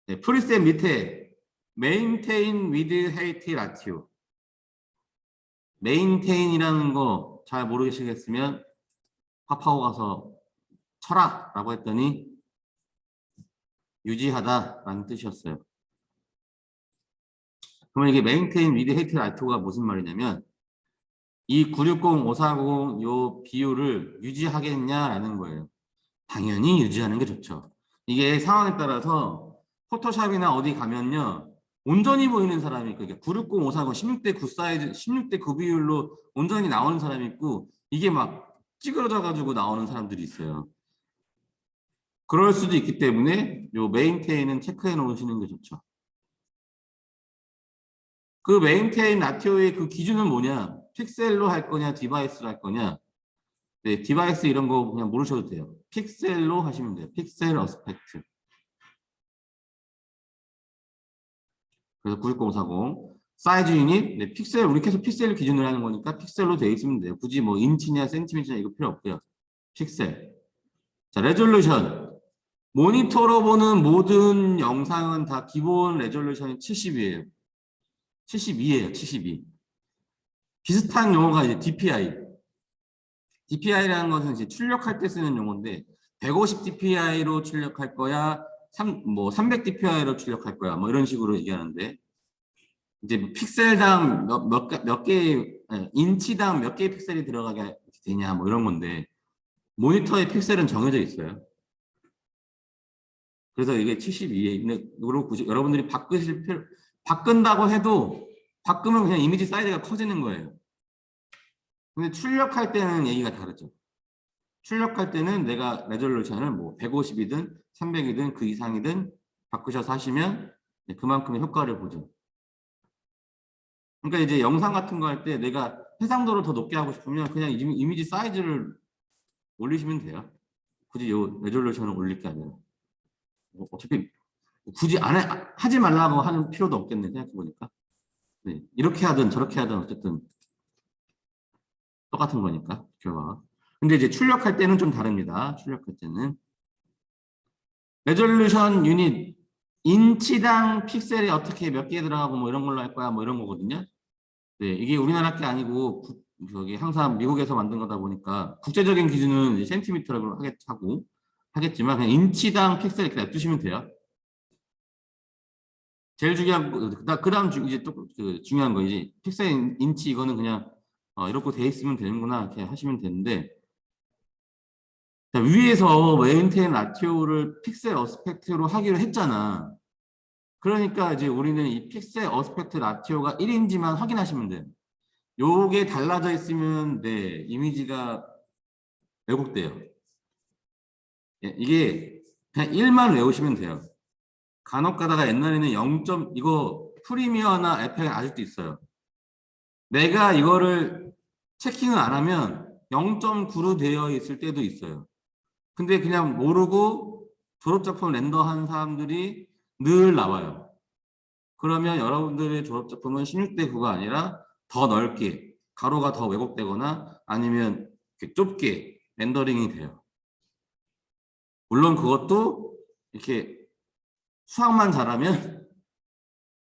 네, 프리셋 밑에 Maintain with height ratio. Maintain이라는 거 잘 모르시겠으면 파파고 가서 쳐라라고 했더니 유지하다라는 뜻이었어요. 그러면 이게 Maintain with height ratio가 무슨 말이냐면 이 960, 540 요 비율을 유지하겠냐라는 거예요. 당연히 유지하는 게 좋죠. 이게 상황에 따라서 포토샵이나 어디 가면요. 온전히 보이는 사람이 있고, 960, 540, 16대 9 사이즈, 16대 9 비율로 온전히 나오는 사람이 있고, 이게 막 찌그러져 가지고 나오는 사람들이 있어요. 그럴 수도 있기 때문에 요 메인테인은 체크해 놓으시는 게 좋죠. 그 메인테인 라티오의 그 기준은 뭐냐? 픽셀로 할 거냐, 디바이스로 할 거냐? 네, 디바이스 이런 거 그냥 모르셔도 돼요. 픽셀로 하시면 돼요. 픽셀 어스펙트. 그래서 96040. 사이즈 유닛, 네, 픽셀, 우리 계속 픽셀 기준으로 하는 거니까 픽셀로 되어 있으면 돼요. 굳이 뭐 인치냐 센티미터냐 이거 필요 없고요. 픽셀. 자, 레졸루션. 모니터로 보는 모든 영상은 다 기본 레졸루션이 70이에요. 72예요, 72. 비슷한 용어가 이제 DPI. DPI라는 것은 이제 출력할 때 쓰는 용어인데 150 DPI로 출력할 거야, 300 DPI로 출력할 거야, 뭐 이런 식으로 얘기하는데 이제 뭐 픽셀당 몇 개, 인치당 몇 개의 픽셀이 들어가게 되냐, 뭐 이런 건데 모니터의 픽셀은 정해져 있어요. 그래서 이게 72에 그리고 여러분들이 바꾼다고 해도 바꾸면 그냥 이미지 사이즈가 커지는 거예요. 근데 출력할 때는 얘기가 다르죠. 출력할 때는 내가 레졸루션을 뭐 150이든 300이든 그 이상이든 바꾸셔서 하시면 그만큼의 효과를 보죠. 그러니까 이제 영상 같은 거 할 때 내가 해상도를 더 높게 하고 싶으면 그냥 이미지 사이즈를 올리시면 돼요. 굳이 요 레졸루션을 올릴 게 아니라. 어차피 굳이 하지 말라고 하는 필요도 없겠네, 생각해보니까. 네, 이렇게 하든 저렇게 하든 어쨌든 똑같은 거니까, 결과가. 근데 이제 출력할 때는 좀 다릅니다. 출력할 때는. 레졸루션 유닛, 인치당 픽셀이 어떻게 몇 개 들어가고 뭐 이런 걸로 할 거야, 뭐 이런 거거든요. 네, 이게 우리나라 게 아니고, 저기 항상 미국에서 만든 거다 보니까, 국제적인 기준은 이제 센티미터라고 하겠지만, 그냥 인치당 픽셀 이렇게 놔두시면 돼요. 제일 중요한 그다음 이제 또 중요한 거 이제 픽셀 인치 이거는 그냥 이렇게 돼 있으면 되는구나 이렇게 하시면 되는데 자, 위에서 메인테인 라티오를 픽셀 어스펙트로 하기로 했잖아. 그러니까 이제 우리는 이 픽셀 어스펙트 라티오가 1인지만 확인하시면 돼요. 요게 달라져 있으면 네, 이미지가 왜곡돼요. 예, 이게 그냥 1만 외우시면 돼요. 간혹 가다가 옛날에는 0. 이거 프리미어나 에펙 아직도 있어요. 내가 이거를 체킹을 안 하면 0.9로 되어 있을 때도 있어요. 근데 그냥 모르고 졸업작품 렌더한 사람들이 늘 나와요. 그러면 여러분들의 졸업작품은 16대 9가 아니라 더 넓게, 가로가 더 왜곡되거나 아니면 좁게 렌더링이 돼요. 물론 그것도 이렇게 수학만 잘하면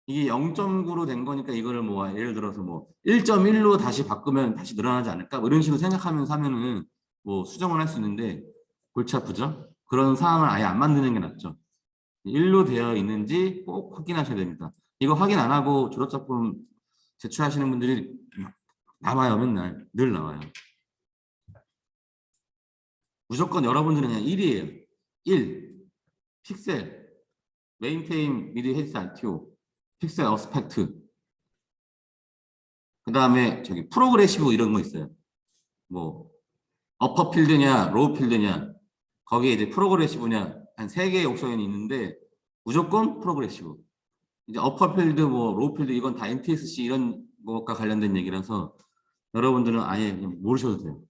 이게 0.9로 된 거니까 이거를 뭐 예를 들어서 뭐 1.1로 다시 바꾸면 다시 늘어나지 않을까? 뭐 이런 식으로 생각하면서 하면은 뭐 수정을 할 수 있는데 골치 아프죠? 그런 상황을 아예 안 만드는 게 낫죠. 1로 되어 있는지 꼭 확인하셔야 됩니다. 이거 확인 안 하고 졸업작품 제출하시는 분들이 나와요. 맨날 늘 나와요. 무조건 여러분들은 그냥 1이에요. 1 픽셀 메인테인 미디 헤드스 RTO 픽셀 어스펙트 그 다음에 저기 프로그레시브 이런 거 있어요. 뭐 어퍼 필드냐 로우 필드냐 거기에 이제 프로그레시브냐 한 3개의 옵션이 있는데 무조건 프로그레시브. 이제 어퍼 필드 뭐 로우 필드 이건 다 NTSC 이런 것과 관련된 얘기라서 여러분들은 아예 모르셔도 돼요.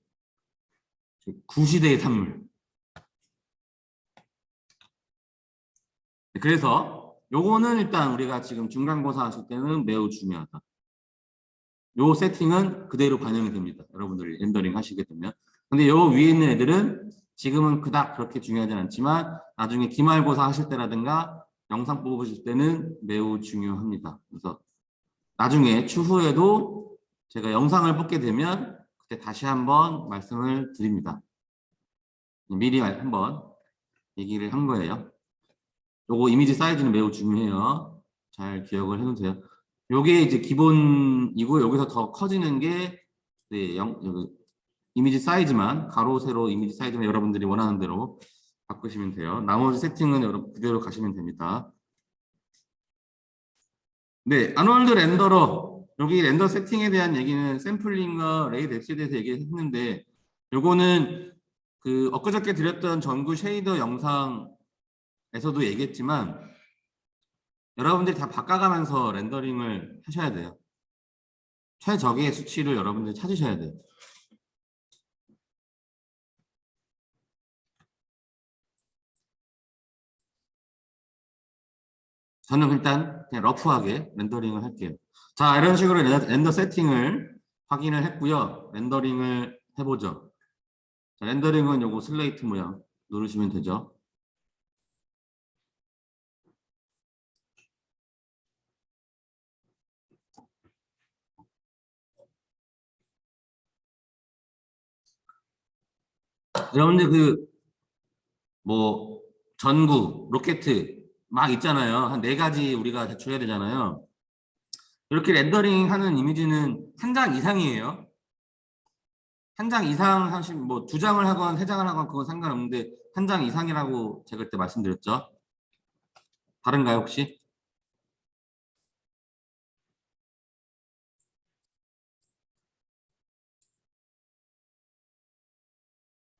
구시대의 산물. 그래서 요거는 일단 우리가 지금 중간고사 하실 때는 매우 중요하다. 요 세팅은 그대로 반영이 됩니다. 여러분들이 렌더링 하시게 되면. 근데 요 위에 있는 애들은 지금은 그닥 그렇게 중요하진 않지만 나중에 기말고사 하실 때라든가 영상 뽑으실 때는 매우 중요합니다. 그래서 나중에 추후에도 제가 영상을 뽑게 되면 그때 다시 한번 말씀을 드립니다. 미리 한번 얘기를 한 거예요. 요거 이미지 사이즈는 매우 중요해요. 잘 기억을 해놓으세요. 요게 이제 기본이고 여기서 더 커지는 게 네, 이미지 사이즈만 가로 세로 이미지 사이즈만 여러분들이 원하는 대로 바꾸시면 돼요. 나머지 세팅은 여러분 그대로 가시면 됩니다. 네, 아놀드 렌더러 여기 렌더 세팅에 대한 얘기는 샘플링과 레이 뎁스에 대해서 얘기했는데 요거는 그 엊그저께 드렸던 전구 쉐이더 영상에서도 얘기했지만 여러분들이 다 바꿔가면서 렌더링을 하셔야 돼요. 최적의 수치를 여러분들이 찾으셔야 돼요. 저는 일단 그냥 러프하게 렌더링을 할게요. 자, 이런 식으로 렌더 세팅을 확인을 했고요. 렌더링을 해보죠. 자, 렌더링은 요거 슬레이트 모양 누르시면 되죠. 여러분들 뭐 전구, 로켓 막 있잖아요. 한 4가지 우리가 대충 해야 되잖아요. 이렇게 렌더링 하는 이미지는 한 장 이상이에요. 한 장 이상 하시면 뭐 2장을 하건 3장을 하건 그건 상관없는데 한 장 이상이라고 제가 그때 말씀드렸죠. 다른가요 혹시?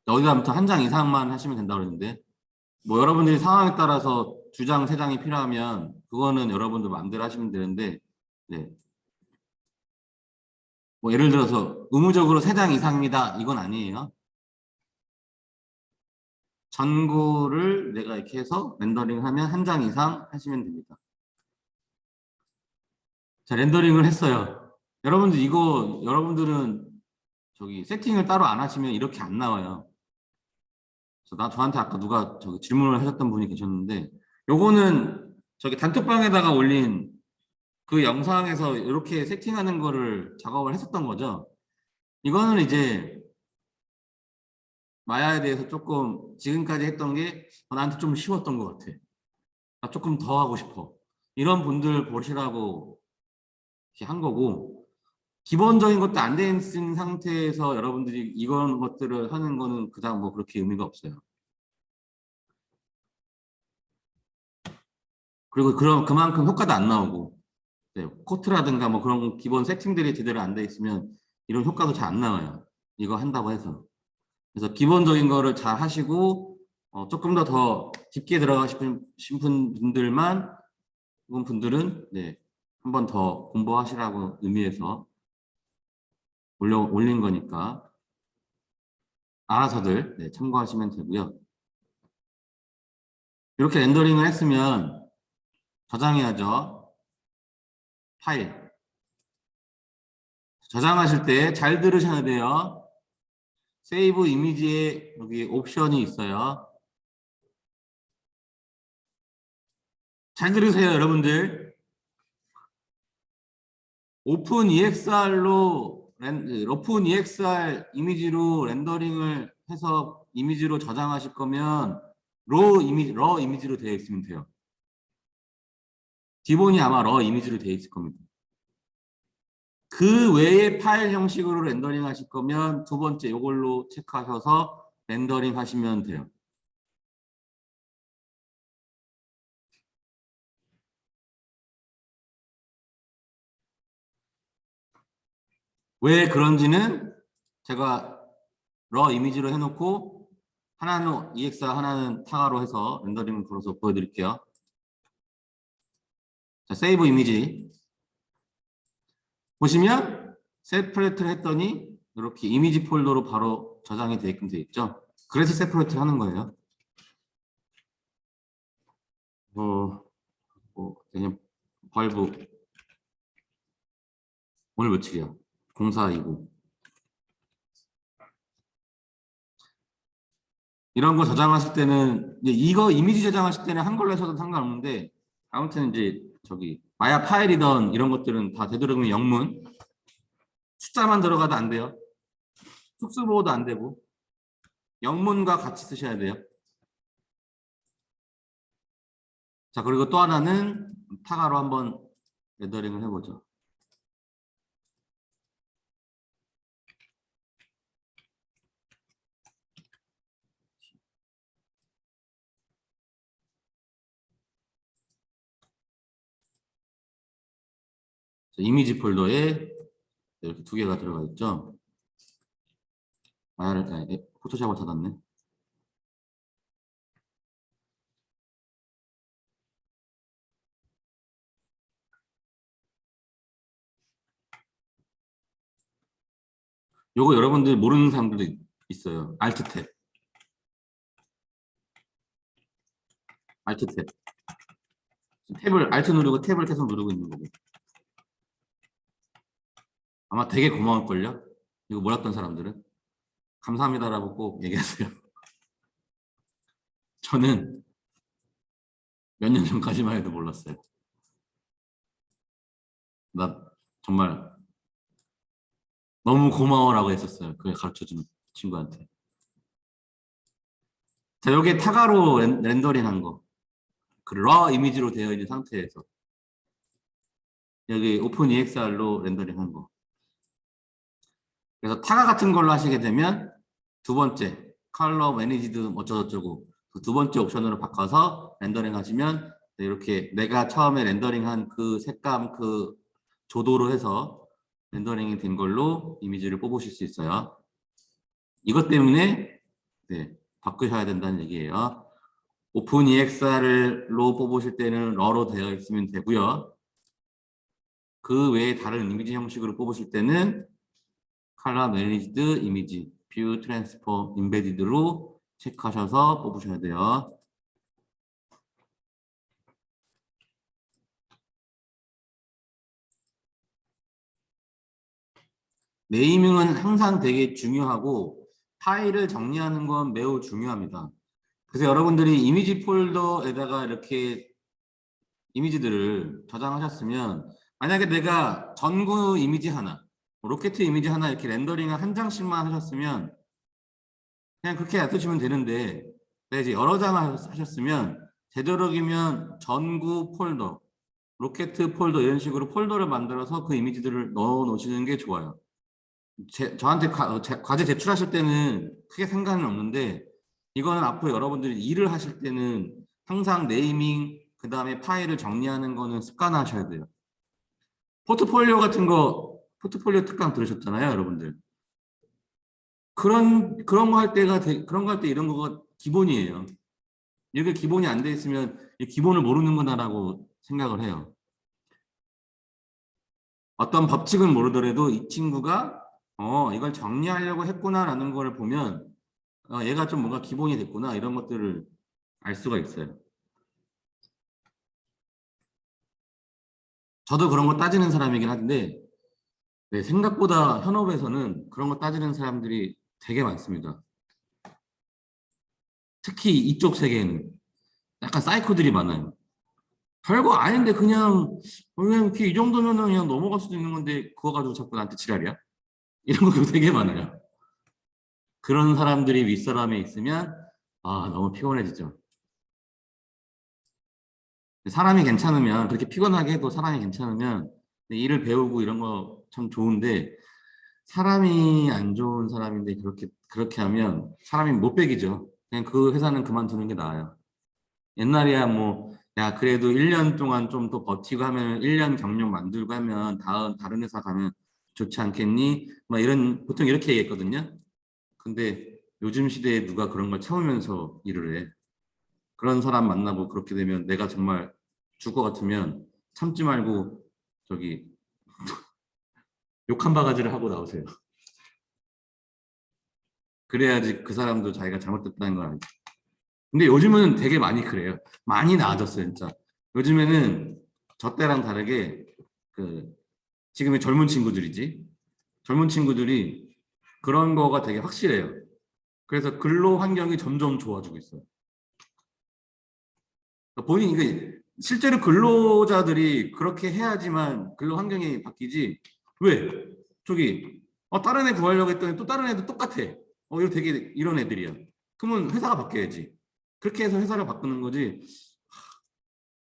어디다부터 한 장 이상만 하시면 된다고 그러는데 뭐 여러분들이 상황에 따라서 2장, 3장이 필요하면 그거는 여러분들 마음대로 하시면 되는데 네. 뭐 예를 들어서 의무적으로 3장 이상입니다. 이건 아니에요. 전구를 내가 이렇게 해서 렌더링 하면 한 장 이상 하시면 됩니다. 자, 렌더링을 했어요. 여러분들은 저기 세팅을 따로 안 하시면 이렇게 안 나와요. 저한테 아까 누가 저기 질문을 하셨던 분이 계셨는데 요거는 저기 단톡방에다가 올린 그 영상에서 이렇게 세팅하는 거를 작업을 했었던 거죠. 이거는 이제 마야에 대해서 조금 지금까지 했던 게 나한테 좀 쉬웠던 것 같아. 나 조금 더 하고 싶어. 이런 분들 보시라고 이렇게 한 거고 기본적인 것도 안 돼 있는 상태에서 여러분들이 이런 것들을 하는 거는 그다음 뭐 그렇게 의미가 없어요. 그리고 그만큼 효과도 안 나오고 네, 코트라든가 뭐 그런 기본 세팅들이 제대로 안 돼 있으면 이런 효과도 잘 안 나와요. 이거 한다고 해서. 그래서 기본적인 거를 잘 하시고 조금 더 깊게 들어가 싶은 분들만 그런 분들은 네, 한 번 더 공부하시라고 의미해서 올린 거니까 알아서들 네, 참고하시면 되고요. 이렇게 렌더링을 했으면 저장해야죠. 파일. 저장하실 때 잘 들으셔야 돼요. 세이브 이미지에 여기 옵션이 있어요. 잘 들으세요, 여러분들. 오픈 EXR 이미지로 렌더링을 해서 이미지로 저장하실 거면 러 이미지로 되어 있으면 돼요. 기본이 아마 러 이미지로 되어 있을 겁니다. 그 외에 파일 형식으로 렌더링 하실 거면 두 번째 이걸로 체크하셔서 렌더링 하시면 돼요. 왜 그런지는 제가 러 이미지로 해놓고 하나는 EXR 하나는 타가로 해서 렌더링을 걸어서 보여드릴게요. 자, 세이브 이미지 보시면 세퍼레이트를 했더니 이렇게 이미지 폴더로 바로 저장이 되게끔 되어 있죠. 그래서 세퍼레이트를 하는 거예요. 그냥 발브 오늘 며칠이야? 0429 이런 거 저장하실 때는 이거 이미지 저장하실 때는 한글로 해서도 상관없는데 아무튼 이제 저기 마야 파일이던 이런 것들은 다 되도록이면 영문 숫자만 들어가도 안 돼요. 특수보호도 안 되고 영문과 같이 쓰셔야 돼요. 자, 그리고 또 하나는 타가로 한번 렌더링을 해보죠. 자, 이미지 폴더에 이렇게 2개가 들어가 있죠. 포토샵을 닫았네. 요거 여러분들 모르는 사람들도 있어요. 알트 탭. 알트 탭. 탭을 Alt 누르고 탭을 계속 누르고 있는 거고. 아마 되게 고마울걸요? 이거 몰랐던 사람들은. 감사합니다라고 꼭 얘기하세요. 저는 몇 년 전까지만 해도 몰랐어요. 나 정말 너무 고마워라고 했었어요. 그걸 가르쳐주는 친구한테. 자, 여기에 타가로 렌더링 거. 그 라 이미지로 되어 있는 상태에서 여기 오픈 EXR로 렌더링 거. 그래서 타가 같은 걸로 하시게 되면 두 번째 컬러 매니지드 어쩌고저쩌고 그 두 번째 옵션으로 바꿔서 렌더링 하시면 이렇게 내가 처음에 렌더링한 그 색감 그 조도로 해서 렌더링이 된 걸로 이미지를 뽑으실 수 있어요. 이것 때문에 네, 바꾸셔야 된다는 얘기예요. 오픈 EXR로 뽑으실 때는 러로 되어 있으면 되고요. 그 외에 다른 이미지 형식으로 뽑으실 때는 컬러 매니지드 이미지 뷰 트랜스포 임베디드로 체크하셔서 뽑으셔야 돼요. 네이밍은 항상 되게 중요하고 파일을 정리하는 건 매우 중요합니다. 그래서 여러분들이 이미지 폴더에다가 이렇게 이미지들을 저장하셨으면 만약에 내가 전구 이미지 하나, 로켓 이미지 하나 이렇게 렌더링을 한 장씩만 하셨으면 그냥 그렇게 놔두시면 되는데 이제 여러 장 하셨으면 되도록이면 전구 폴더, 로켓 폴더 이런 식으로 폴더를 만들어서 그 이미지들을 넣어 놓으시는 게 좋아요. 저한테 과제 제출하실 때는 크게 상관은 없는데 이거는 앞으로 여러분들이 일을 하실 때는 항상 네이밍 그 다음에 파일을 정리하는 거는 습관화하셔야 돼요. 포트폴리오 같은 거 포트폴리오 특강 들으셨잖아요, 여러분들. 그런 거 할 때가 그런 거 할 때 이런 거가 기본이에요. 이게 기본이 안 돼 있으면 기본을 모르는 거다라고 생각을 해요. 어떤 법칙은 모르더라도 이 친구가 이걸 정리하려고 했구나라는 걸 보면 얘가 좀 뭔가 기본이 됐구나 이런 것들을 알 수가 있어요. 저도 그런 거 따지는 사람이긴 한데 네, 생각보다 현업에서는 그런 거 따지는 사람들이 되게 많습니다. 특히 이쪽 세계에는 약간 사이코들이 많아요. 별거 아닌데 그냥 이 정도면은 그냥 넘어갈 수도 있는 건데 그거 가지고 자꾸 나한테 지랄이야? 이런 것도 되게 많아요. 그런 사람들이 윗사람에 있으면 너무 피곤해지죠. 사람이 괜찮으면 그렇게 피곤하게 해도 사람이 괜찮으면 일을 배우고 이런 거 참 좋은데 사람이 안 좋은 사람인데 그렇게 하면 사람이 못 배기죠. 그냥 그 회사는 그만두는 게 나아요. 옛날이야 뭐 야 그래도 1년 동안 좀 더 버티고 하면 1년 경력 만들고 하면 다른 회사 가면 좋지 않겠니? 막 이런 보통 이렇게 얘기했거든요. 근데 요즘 시대에 누가 그런 걸 참으면서 일을 해. 그런 사람 만나고 그렇게 되면 내가 정말 죽을 것 같으면 참지 말고 저기 욕 한 바가지를 하고 나오세요. 그래야지 그 사람도 자기가 잘못됐다는 걸 알죠. 근데 요즘은 되게 많이 그래요. 많이 나아졌어요, 진짜. 요즘에는 저 때랑 다르게 그 지금의 젊은 친구들이지. 젊은 친구들이 그런 거가 되게 확실해요. 그래서 근로 환경이 점점 좋아지고 있어요. 그러니까 본인 이게 실제로 근로자들이 그렇게 해야지만 근로 환경이 바뀌지. 왜? 저기 다른 애 구하려고 했더니 또 다른 애도 똑같아. 이거 되게 이런 애들이야. 그러면 회사가 바뀌어야지. 그렇게 해서 회사를 바꾸는 거지.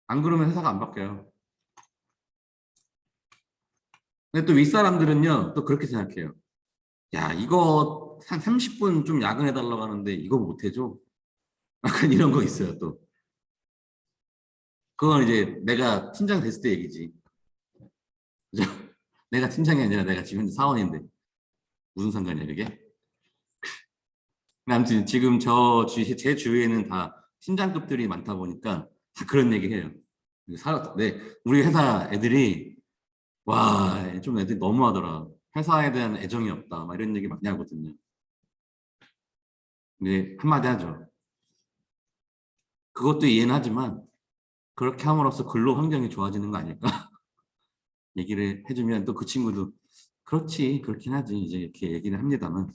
안 그러면 회사가 안 바뀌어요. 근데 또 윗사람들은요, 또 그렇게 생각해요. 야, 이거 한 30분 좀 야근해달라고 하는데 이거 못해줘? 약간 이런 거 있어요, 또. 그건 이제 내가 팀장 됐을 때 얘기지. 그죠? 내가 팀장이 아니라 내가 지금 사원인데. 무슨 상관이야, 이게? 아무튼 지금 제 주위에는 다 팀장급들이 많다 보니까 다 그런 얘기 해요. 네, 우리 회사 애들이, 와, 좀 애들이 너무하더라. 회사에 대한 애정이 없다. 막 이런 얘기 많이 하거든요. 근데 한마디 하죠. 그것도 이해는 하지만 그렇게 함으로써 근로 환경이 좋아지는 거 아닐까? 얘기를 해주면 또 그 친구도 그렇지, 그렇긴 하지. 이제 이렇게 얘기를 합니다만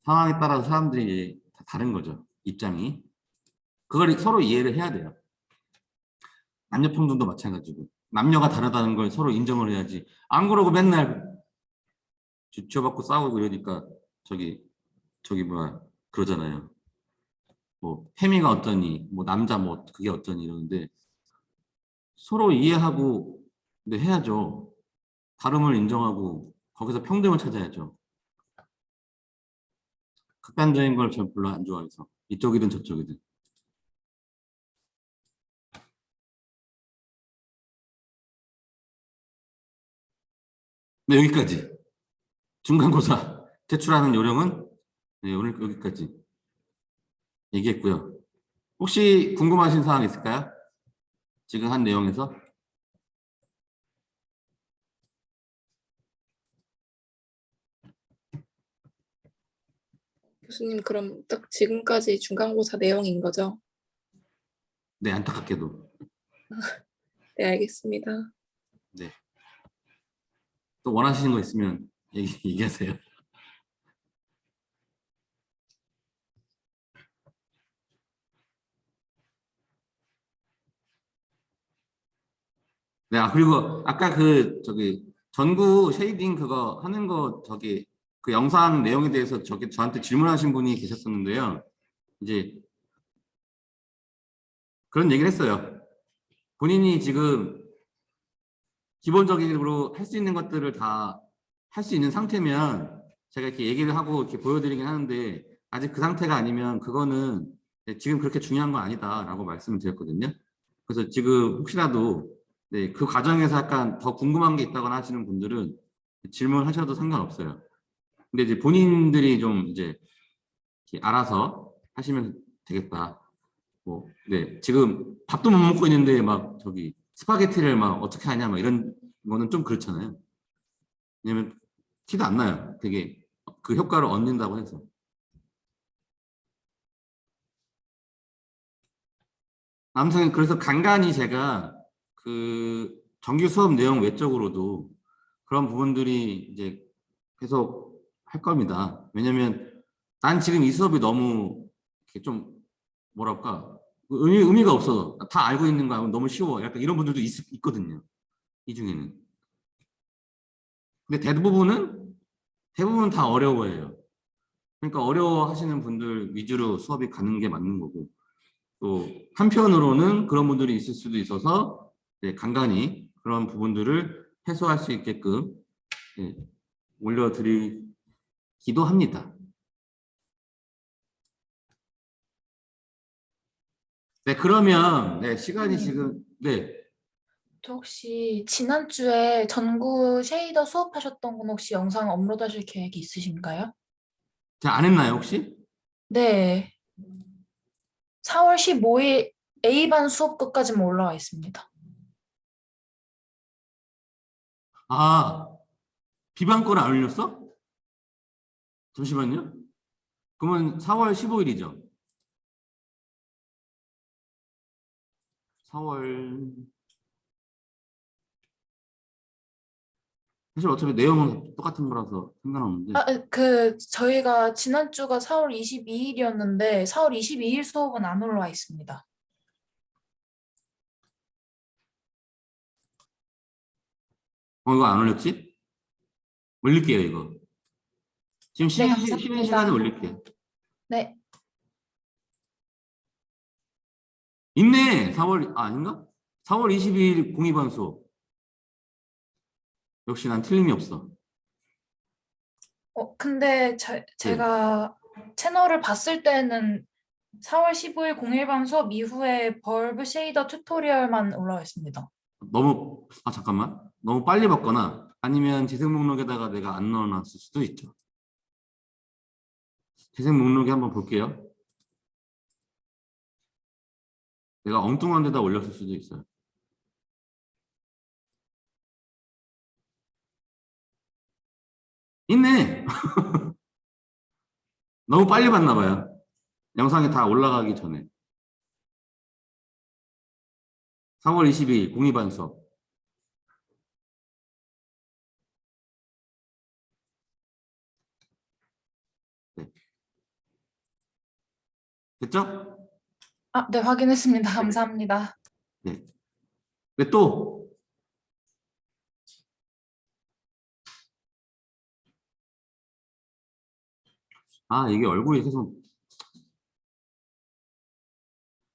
상황에 따라서 사람들이 이제 다 다른 거죠. 입장이. 그걸 서로 이해를 해야 돼요. 남녀 평등도 마찬가지고. 남녀가 다르다는 걸 서로 인정을 해야지. 안 그러고 맨날 주쳐받고 싸우고 이러니까 저기 뭐야 그러잖아요. 뭐 페미가 어떠니, 뭐 남자 뭐 그게 어떠니 이러는데 서로 이해하고 네, 해야죠. 다름을 인정하고 거기서 평등을 찾아야죠. 극단적인 걸 전 별로 안 좋아해서 이쪽이든 저쪽이든. 네, 여기까지. 중간고사 제출하는 요령은 네, 오늘 여기까지 얘기했고요. 혹시 궁금하신 사항 있을까요? 지금 한 내용에서? 교수님, 그럼 딱 지금까지 중간고사 내용인 거죠? 네, 안타깝게도. 네, 알겠습니다. 네. 또 원하시는 거 있으면 얘기하세요. 네, 그리고 아까 전구 쉐이딩 그거 하는 거 그 영상 내용에 대해서 저한테 질문하신 분이 계셨었는데요. 이제 그런 얘기를 했어요. 본인이 지금 기본적으로 할 수 있는 것들을 다 할 수 있는 상태면 제가 이렇게 얘기를 하고 이렇게 보여드리긴 하는데 아직 그 상태가 아니면 그거는 지금 그렇게 중요한 건 아니다라고 말씀을 드렸거든요. 그래서 지금 혹시라도 네, 그 과정에서 약간 더 궁금한 게 있다거나 하시는 분들은 질문하셔도 상관없어요. 근데 이제 본인들이 좀 이제 이렇게 알아서 하시면 되겠다. 뭐, 네, 지금 밥도 못 먹고 있는데 막 스파게티를 막 어떻게 하냐 막 이런 거는 좀 그렇잖아요. 왜냐면 티도 안 나요. 되게 그 효과를 얻는다고 해서. 아무튼 그래서 간간히 제가 그 정규 수업 내용 외적으로도 그런 부분들이 이제 계속 할 겁니다. 왜냐면 난 지금 이 수업이 너무 이렇게 좀 뭐랄까 의미가 없어. 다 알고 있는 거야. 너무 쉬워. 약간 이런 분들도 있거든요. 이 중에는. 근데 대부분 다 어려워해요. 그러니까 어려워하시는 분들 위주로 수업이 가는 게 맞는 거고 또 한편으로는 그런 분들이 있을 수도 있어서 간간히 그런 부분들을 해소할 수 있게끔 예, 올려드리기도 합니다. 네, 그러면 네, 시간이 교수님, 지금 네, 저 혹시 지난주에 전구 쉐이더 수업하셨던 건 혹시 영상 업로드하실 계획이 있으신가요? 제가 안 했나요 혹시? 네. 4월 15일 A반 수업 끝까지만 올라와 있습니다. 아, 비방 거를 안 올렸어? 잠시만요. 그러면 4월 15일이죠. 4월 사실 어차피 내용은 똑같은 거라서 상관없는데 저희가 지난주가 4월 22일이었는데 4월 22일 수업은 안 올라와 있습니다. 이거 안 올렸지? 올릴게요 이거. 지금 네, 쉬는 시간에 감사합니다. 올릴게요. 네. 있네. 4월 아닌가? 4월 22일 공이반 수업. 역시 난 틀림이 없어. 근데 네. 제가 채널을 봤을 때는 4월 15일 01반 수업 이후에 벌브 쉐이더 튜토리얼만 올라와 있습니다. 잠깐만. 너무 빨리 봤거나 아니면 재생 목록에다가 내가 안 넣어놨을 수도 있죠. 재생 목록에 한번 볼게요. 내가 엉뚱한 데다 올렸을 수도 있어요. 있네. 너무 빨리 봤나 봐요. 영상이 다 올라가기 전에. 4월 22일 공의반 수업. 네. 됐죠? 아, 네, 확인했습니다. 감사합니다. 네. 왜 또? 아, 이게 얼굴이 계속.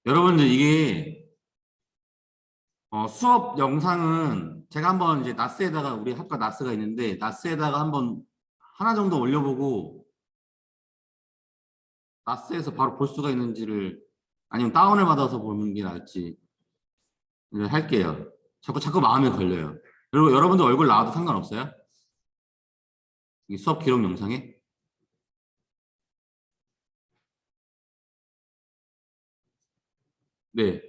여러분들 이게 수업 영상은 제가 한번 이제 나스에다가 우리 학과 나스가 있는데 나스에다가 한번 하나 정도 올려보고 나스에서 바로 볼 수가 있는지를 아니면 다운을 받아서 보는 게 나을지 할게요. 자꾸 마음에 걸려요. 여러분들 얼굴 나와도 상관없어요? 이 수업 기록 영상에? 네.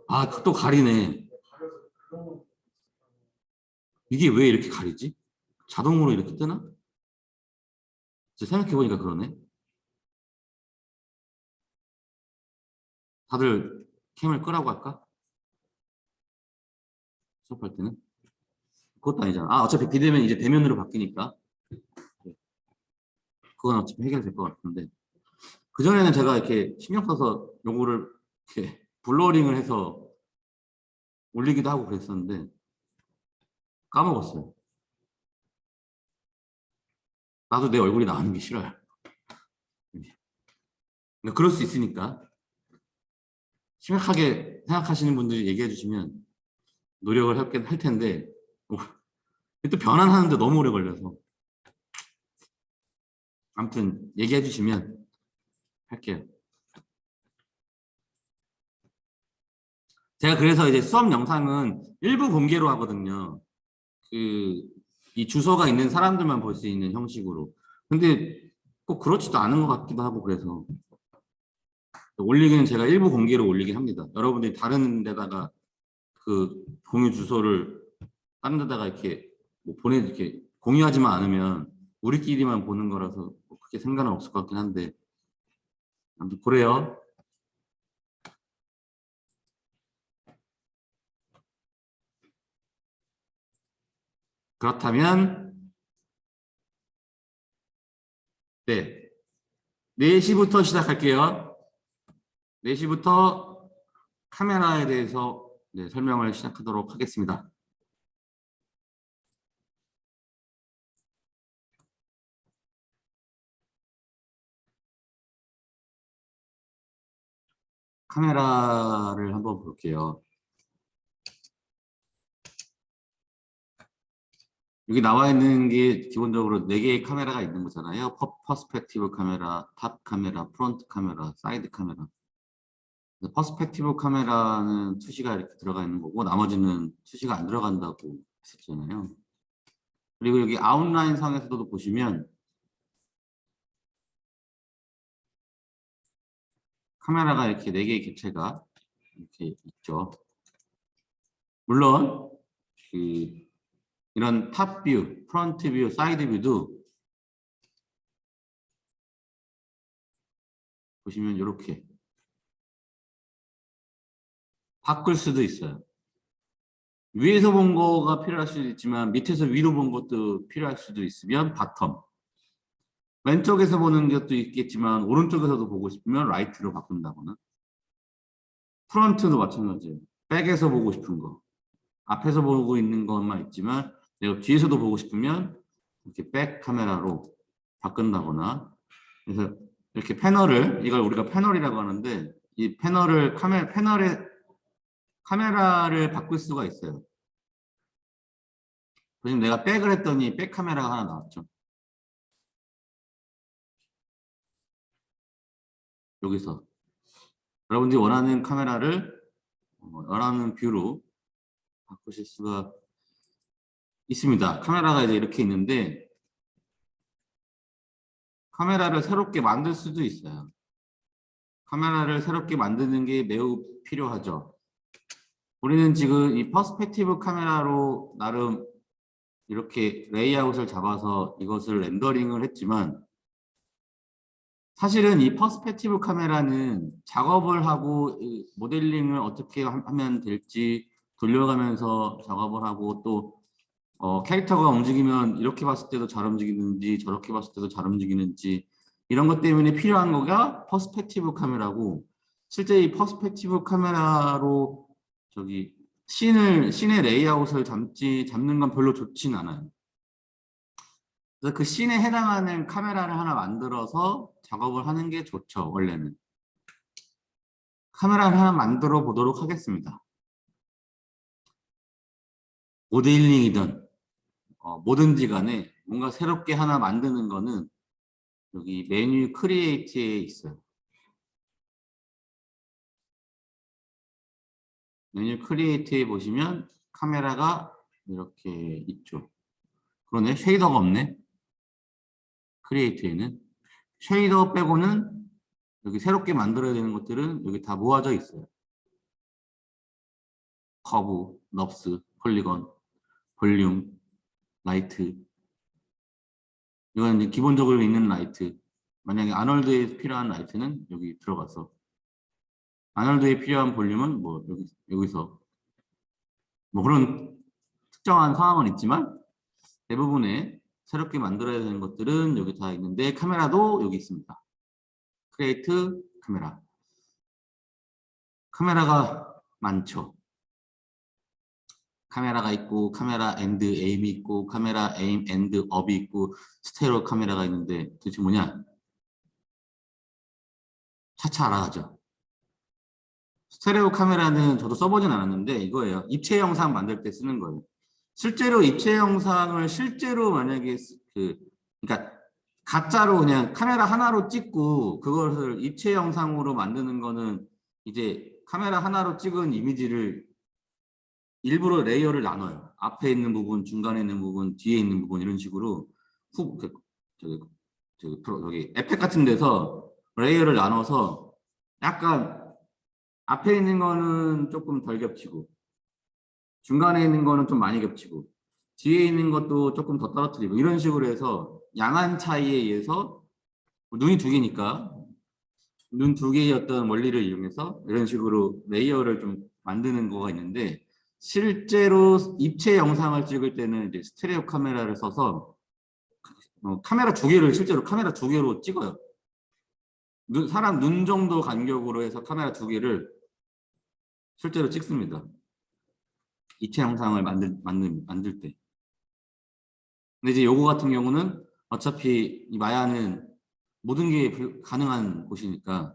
아, 또 가리네. 이게 왜 이렇게 가리지? 자동으로 이렇게 뜨나? 생각해보니까 그러네. 다들 캠을 끄라고 할까? 수업할 때는? 그것도 아니잖아. 아, 어차피 비대면 이제 대면으로 바뀌니까. 그건 어차피 해결될 것 같은데. 그전에는 제가 이렇게 신경 써서 요거를 이렇게 블러링을 해서 올리기도 하고 그랬었는데, 까먹었어요. 나도 내 얼굴이 나오는 게 싫어요. 그러니까 그럴 수 있으니까. 심각하게 생각하시는 분들이 얘기해 주시면 노력을 할 텐데, 또 변환하는데 너무 오래 걸려서. 아무튼 얘기해 주시면 할게요. 제가 그래서 이제 수업 영상은 일부 공개로 하거든요. 이 주소가 있는 사람들만 볼 수 있는 형식으로. 근데 꼭 그렇지도 않은 것 같기도 하고 그래서 올리기는 제가 일부 공개로 올리긴 합니다. 여러분들이 다른 데다가 그 공유 주소를 다른 데다가 이렇게 뭐 이렇게 공유하지만 않으면 우리끼리만 보는 거라서 뭐 크게 상관은 없을 것 같긴 한데 아무튼 그래요. 그렇다면 네 4시부터 시작할게요. 4시부터 카메라에 대해서 네, 설명을 시작하도록 하겠습니다. 카메라를 한번 볼게요. 여기 나와 있는 게 기본적으로 4개의 카메라가 있는 거잖아요. 퍼스펙티브 카메라, 탑 카메라, 프론트 카메라, 사이드 카메라. 퍼스펙티브 카메라는 투시가 이렇게 들어가 있는 거고 나머지는 투시가 안 들어간다고 했었잖아요. 그리고 여기 아웃라인 상에서도 보시면 카메라가 이렇게 4개의 객체가 이렇게 있죠. 물론 이런 탑 뷰, 프론트 뷰, 사이드 뷰도 보시면 이렇게 바꿀 수도 있어요. 위에서 본 거가 필요할 수도 있지만 밑에서 위로 본 것도 필요할 수도 있으면 바텀. 왼쪽에서 보는 것도 있겠지만 오른쪽에서도 보고 싶으면 라이트로 바꾼다거나. 프론트도 마찬가지예요. 백에서 보고 싶은 거. 앞에서 보고 있는 것만 있지만 내가 뒤에서도 보고 싶으면 이렇게 백 카메라로 바꾼다거나. 그래서 이렇게 패널을 이걸 우리가 패널이라고 하는데 이 패널을 카메라를 바꿀 수가 있어요. 지금 내가 백을 했더니 백 카메라가 하나 나왔죠. 여기서 여러분들이 원하는 카메라를 원하는 뷰로 바꾸실 수가 있습니다. 카메라가 이제 이렇게 있는데 카메라를 새롭게 만들 수도 있어요. 카메라를 새롭게 만드는 게 매우 필요하죠. 우리는 지금 이 퍼스펙티브 카메라로 나름 이렇게 레이아웃을 잡아서 이것을 렌더링을 했지만 사실은 이 퍼스펙티브 카메라는 작업을 하고 이 모델링을 어떻게 하면 될지 돌려가면서 작업을 하고 또 캐릭터가 움직이면 이렇게 봤을 때도 잘 움직이는지 저렇게 봤을 때도 잘 움직이는지 이런 것 때문에 필요한 거가 퍼스펙티브 카메라고 실제 이 퍼스펙티브 카메라로 저기 씬의 레이아웃을 잡는 건 별로 좋진 않아요. 그래서 그 씬에 해당하는 카메라를 하나 만들어서 작업을 하는 게 좋죠, 원래는. 카메라를 하나 만들어 보도록 하겠습니다. 모델링이든 뭐든지 간에 뭔가 새롭게 하나 만드는 거는 여기 메뉴 크리에이트에 있어요. 메뉴 크리에이트에 보시면 카메라가 이렇게 있죠. 그러네, 쉐이더가 없네. 크리에이트에는. 쉐이더 빼고는 여기 새롭게 만들어야 되는 것들은 여기 다 모아져 있어요. 커브, 넙스, 폴리건, 볼륨, 라이트. 이건 이제 기본적으로 있는 라이트. 만약에 아놀드에 필요한 라이트는 여기 들어가서 아놀드에 필요한 볼륨은 뭐 여기서 뭐 그런 특정한 상황은 있지만 대부분의 새롭게 만들어야 되는 것들은 여기 다 있는데 카메라도 여기 있습니다. 크리에이트 카메라. 카메라가 많죠. 카메라가 있고 카메라 앤드 에임이 있고 카메라 에임 앤드 업이 있고 스테레오 카메라가 있는데 도대체 뭐냐? 차차 알아가죠. 스테레오 카메라는 저도 써보진 않았는데 이거예요. 입체 영상 만들 때 쓰는 거예요. 실제로 입체 영상을 실제로 만약에 그러니까 가짜로 그냥 카메라 하나로 찍고 그것을 입체 영상으로 만드는 거는 이제 카메라 하나로 찍은 이미지를 일부러 레이어를 나눠요. 앞에 있는 부분, 중간에 있는 부분, 뒤에 있는 부분 이런 식으로 저기 에펙 같은 데서 레이어를 나눠서 약간 앞에 있는 거는 조금 덜 겹치고 중간에 있는 거는 좀 많이 겹치고 뒤에 있는 것도 조금 더 떨어뜨리고 이런 식으로 해서 양한 차이에 의해서 눈이 두 개니까 눈 두 개의 어떤 원리를 이용해서 이런 식으로 레이어를 좀 만드는 거가 있는데 실제로 입체 영상을 찍을 때는 이제 스테레오 카메라를 써서 카메라 두 개를 실제로 카메라 두 개로 찍어요. 사람 눈 정도 간격으로 해서 카메라 두 개를 실제로 찍습니다. 입체 영상을 만들 때. 근데 이제 요거 같은 경우는 어차피 이 마야는 모든 게 가능한 곳이니까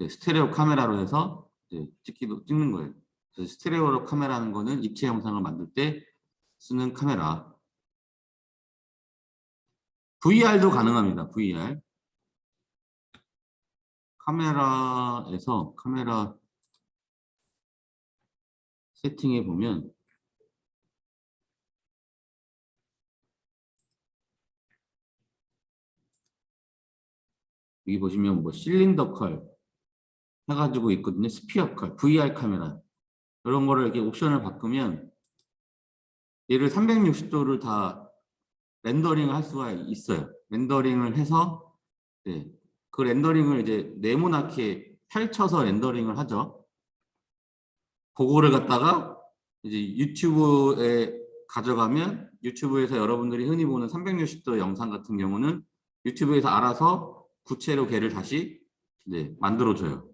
스테레오 카메라로 해서 찍는 거예요. 그래서 스테레오 카메라는 거는 입체 영상을 만들 때 쓰는 카메라. VR도 가능합니다. VR. 카메라에서 카메라 세팅해 보면 여기 보시면 뭐 실린더 컬 해가지고 있거든요. 스피어 컬, VR 카메라 이런 거를 이렇게 옵션을 바꾸면 얘를 360도를 다 렌더링을 할 수가 있어요. 렌더링을 해서 그 렌더링을 이제 네모나게 펼쳐서 렌더링을 하죠. 그거를 갖다가 이제 유튜브에 가져가면 유튜브에서 여러분들이 흔히 보는 360도 영상 같은 경우는 유튜브에서 알아서 구체로 걔를 다시 만들어줘요.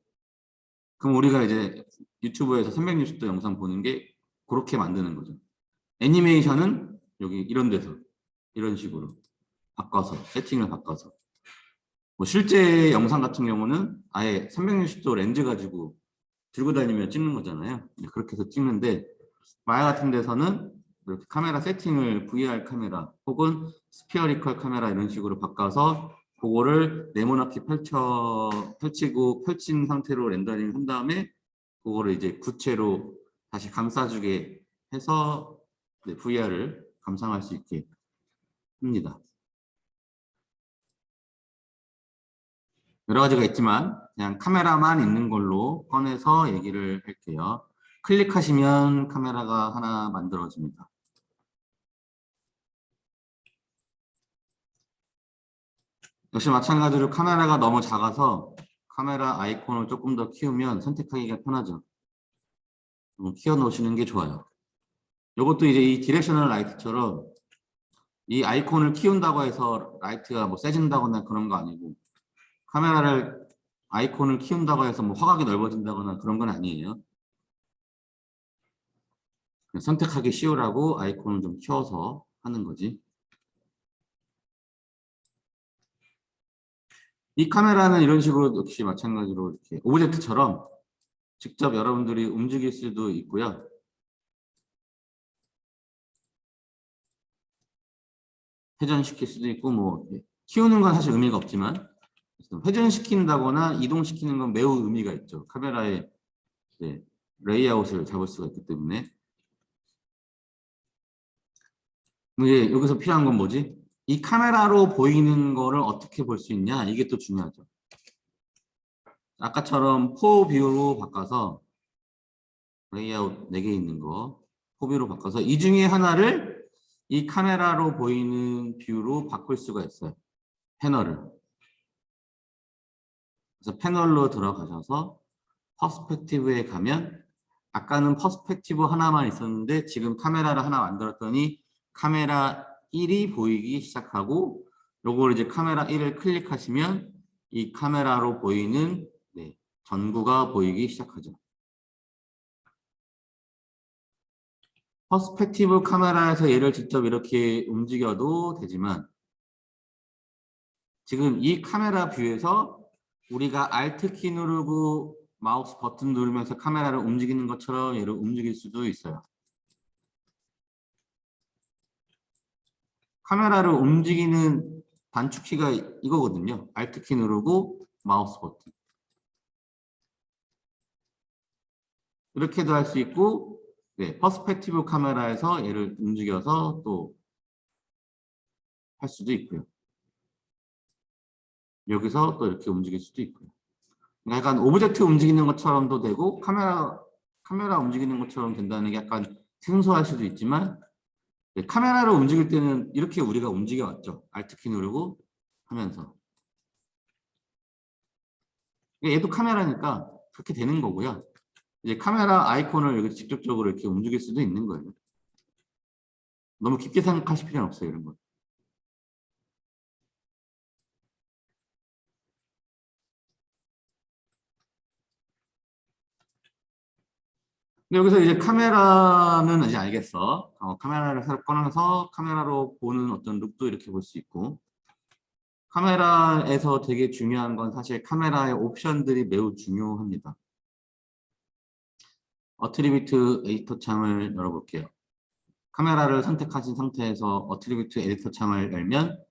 그럼 우리가 이제 유튜브에서 360도 영상 보는 게 그렇게 만드는 거죠. 애니메이션은 여기 이런 데서 이런 식으로 바꿔서 세팅을 바꿔서 뭐 실제 영상 같은 경우는 아예 360도 렌즈 가지고 들고 다니며 찍는 거잖아요. 그렇게 해서 찍는데 마야 같은 데서는 이렇게 카메라 세팅을 VR 카메라 혹은 스피어리컬 카메라 이런 식으로 바꿔서 그거를 네모나게 펼치고 펼친 상태로 렌더링 한 다음에 그거를 이제 구체로 다시 감싸주게 해서 VR을 감상할 수 있게 합니다. 여러 가지가 있지만 그냥 카메라만 있는 걸로 꺼내서 얘기를 할게요. 클릭하시면 카메라가 하나 역시 마찬가지로 카메라가 너무 작아서 카메라 아이콘을 조금 더 키우면 선택하기가 편하죠. 키워 놓으시는 게 좋아요. 이것도 이제 이 디렉셔널 라이트처럼 이 아이콘을 키운다고 해서 라이트가 뭐 세진다거나 그런 거 아니고, 카메라를 아이콘을 키운다고 해서 뭐 화각이 넓어진다거나 그런 건 아니에요. 선택하기 쉬우라고 아이콘을 좀 키워서 하는 거지. 이 카메라는 이런 식으로 역시 마찬가지로 이렇게 오브젝트처럼 직접 여러분들이 움직일 수도 있고요. 회전시킬 수도 있고, 뭐 키우는 건 사실 의미가 없지만 회전시킨다거나 이동시키는 건 매우 의미가 있죠. 카메라의 레이아웃을 잡을 수가 있기 때문에. 이제 여기서 필요한 건 뭐지? 이 카메라로 보이는 거를 어떻게 볼 수 있냐? 이게 또 중요하죠. 아까처럼 포뷰로 바꿔서 레이아웃 4개 있는 거 포뷰로 바꿔서 이 중에 하나를 이 카메라로 보이는 뷰로 바꿀 수가 있어요. 패널을. 그래서 패널로 들어가셔서 퍼스펙티브에 가면, 아까는 퍼스펙티브 하나만 있었는데 지금 카메라를 하나 만들었더니 카메라 1이 보이기 시작하고, 요걸 이제 카메라 1을 클릭하시면 이 카메라로 보이는 전구가 보이기 시작하죠. 퍼스펙티브 카메라에서 얘를 직접 이렇게 움직여도 되지만, 지금 이 카메라 뷰에서 우리가 Alt 키 누르고 마우스 버튼 누르면서 카메라를 움직이는 것처럼 얘를 움직일 수도 있어요. 카메라를 움직이는 단축키가 이거거든요. Alt 키 누르고 마우스 버튼. 이렇게도 할 수 있고, 퍼스펙티브 카메라에서 얘를 움직여서 또 할 수도 있고요. 여기서 또 이렇게 움직일 수도 있고요. 약간 오브젝트 움직이는 것처럼도 되고, 카메라 움직이는 것처럼 된다는 게 약간 생소할 수도 있지만, 카메라를 움직일 때는 이렇게 우리가 움직여왔죠. Alt 키 누르고 하면서. 얘도 카메라니까 그렇게 되는 거고요. 이제 카메라 아이콘을 여기 직접적으로 이렇게 움직일 수도 있는 거예요. 너무 깊게 생각하실 필요는 없어요, 이런 거. 근데 여기서 이제 카메라는 이제 알겠어. 카메라를 새로 꺼내서 카메라로 보는 어떤 룩도 이렇게 볼 수 있고, 카메라에서 되게 중요한 건 사실 카메라의 옵션들이 매우 중요합니다. 어트리뷰트 에디터 창을 열어볼게요. 카메라를 선택하신 상태에서 어트리뷰트 에디터 창을 열면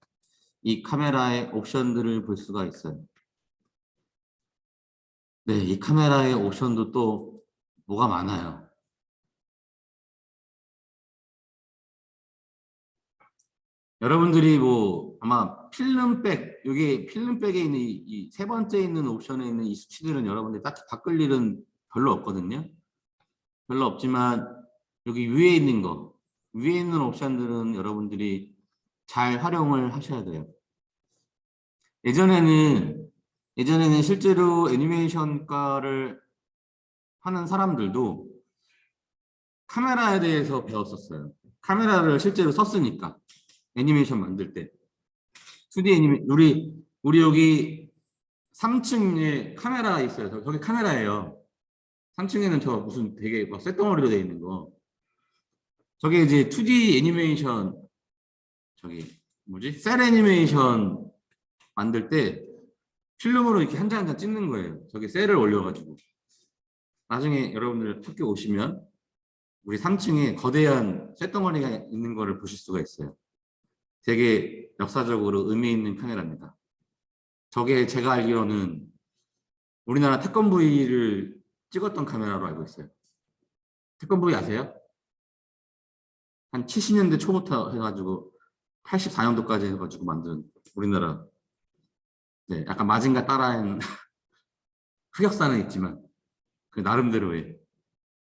이 카메라의 옵션들을 볼 수가 있어요. 네, 이 카메라의 옵션도 또 뭐가 많아요. 여러분들이 뭐 아마 필름백, 여기 필름백에 있는 이 세 번째 있는 옵션에 있는 이 수치들은 여러분들이 딱히 바꿀 일은 별로 없거든요. 별로 없지만 여기 위에 있는 거, 위에 있는 옵션들은 여러분들이 잘 활용을 하셔야 돼요. 예전에는 실제로 애니메이션과를 하는 사람들도 카메라에 대해서 배웠었어요. 카메라를 실제로 썼으니까 애니메이션 만들 때 2D 우리 여기 3층에 카메라 있어요. 저기 카메라예요. 3층에는 저 무슨 되게 막 쇳덩어리로 되어 있는 거. 저게 이제 2D 애니메이션, 저기 뭐지? 셀 애니메이션 만들 때 필름으로 이렇게 한 장 한 장 찍는 거예요. 저기 셀을 올려가지고. 나중에 여러분들 학교 오시면 우리 3층에 거대한 쇳덩어리가 있는 거를 보실 수가 있어요. 되게 역사적으로 의미 있는 카메라입니다. 저게 제가 알기로는 우리나라 태권브이를 찍었던 카메라로 알고 있어요. 태권브이 아세요? 한 70년대 초부터 해가지고 84년도까지 해가지고 만든 우리나라, 약간 마징가 따라한 흑역사는 있지만 그 나름대로의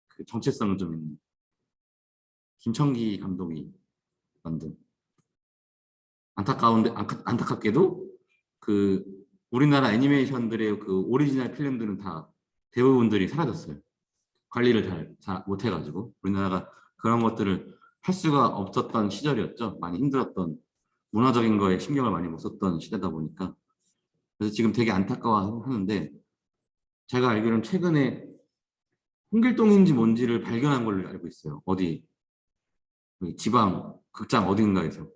그 정체성은 좀 있는 김청기 감독이 만든, 안타깝게도 그 우리나라 애니메이션들의 그 오리지널 필름들은 다 대부분들이 사라졌어요. 관리를 잘 못해가지고 우리나라가 그런 것들을 할 수가 없었던 시절이었죠. 많이 힘들었던 문화적인 거에 신경을 많이 못 썼던 시대다 보니까 그래서 지금 되게 안타까워하는데 제가 알기로는 최근에 홍길동인지 뭔지를 발견한 걸로 알고 있어요. 어디 지방 극장 어딘가에서.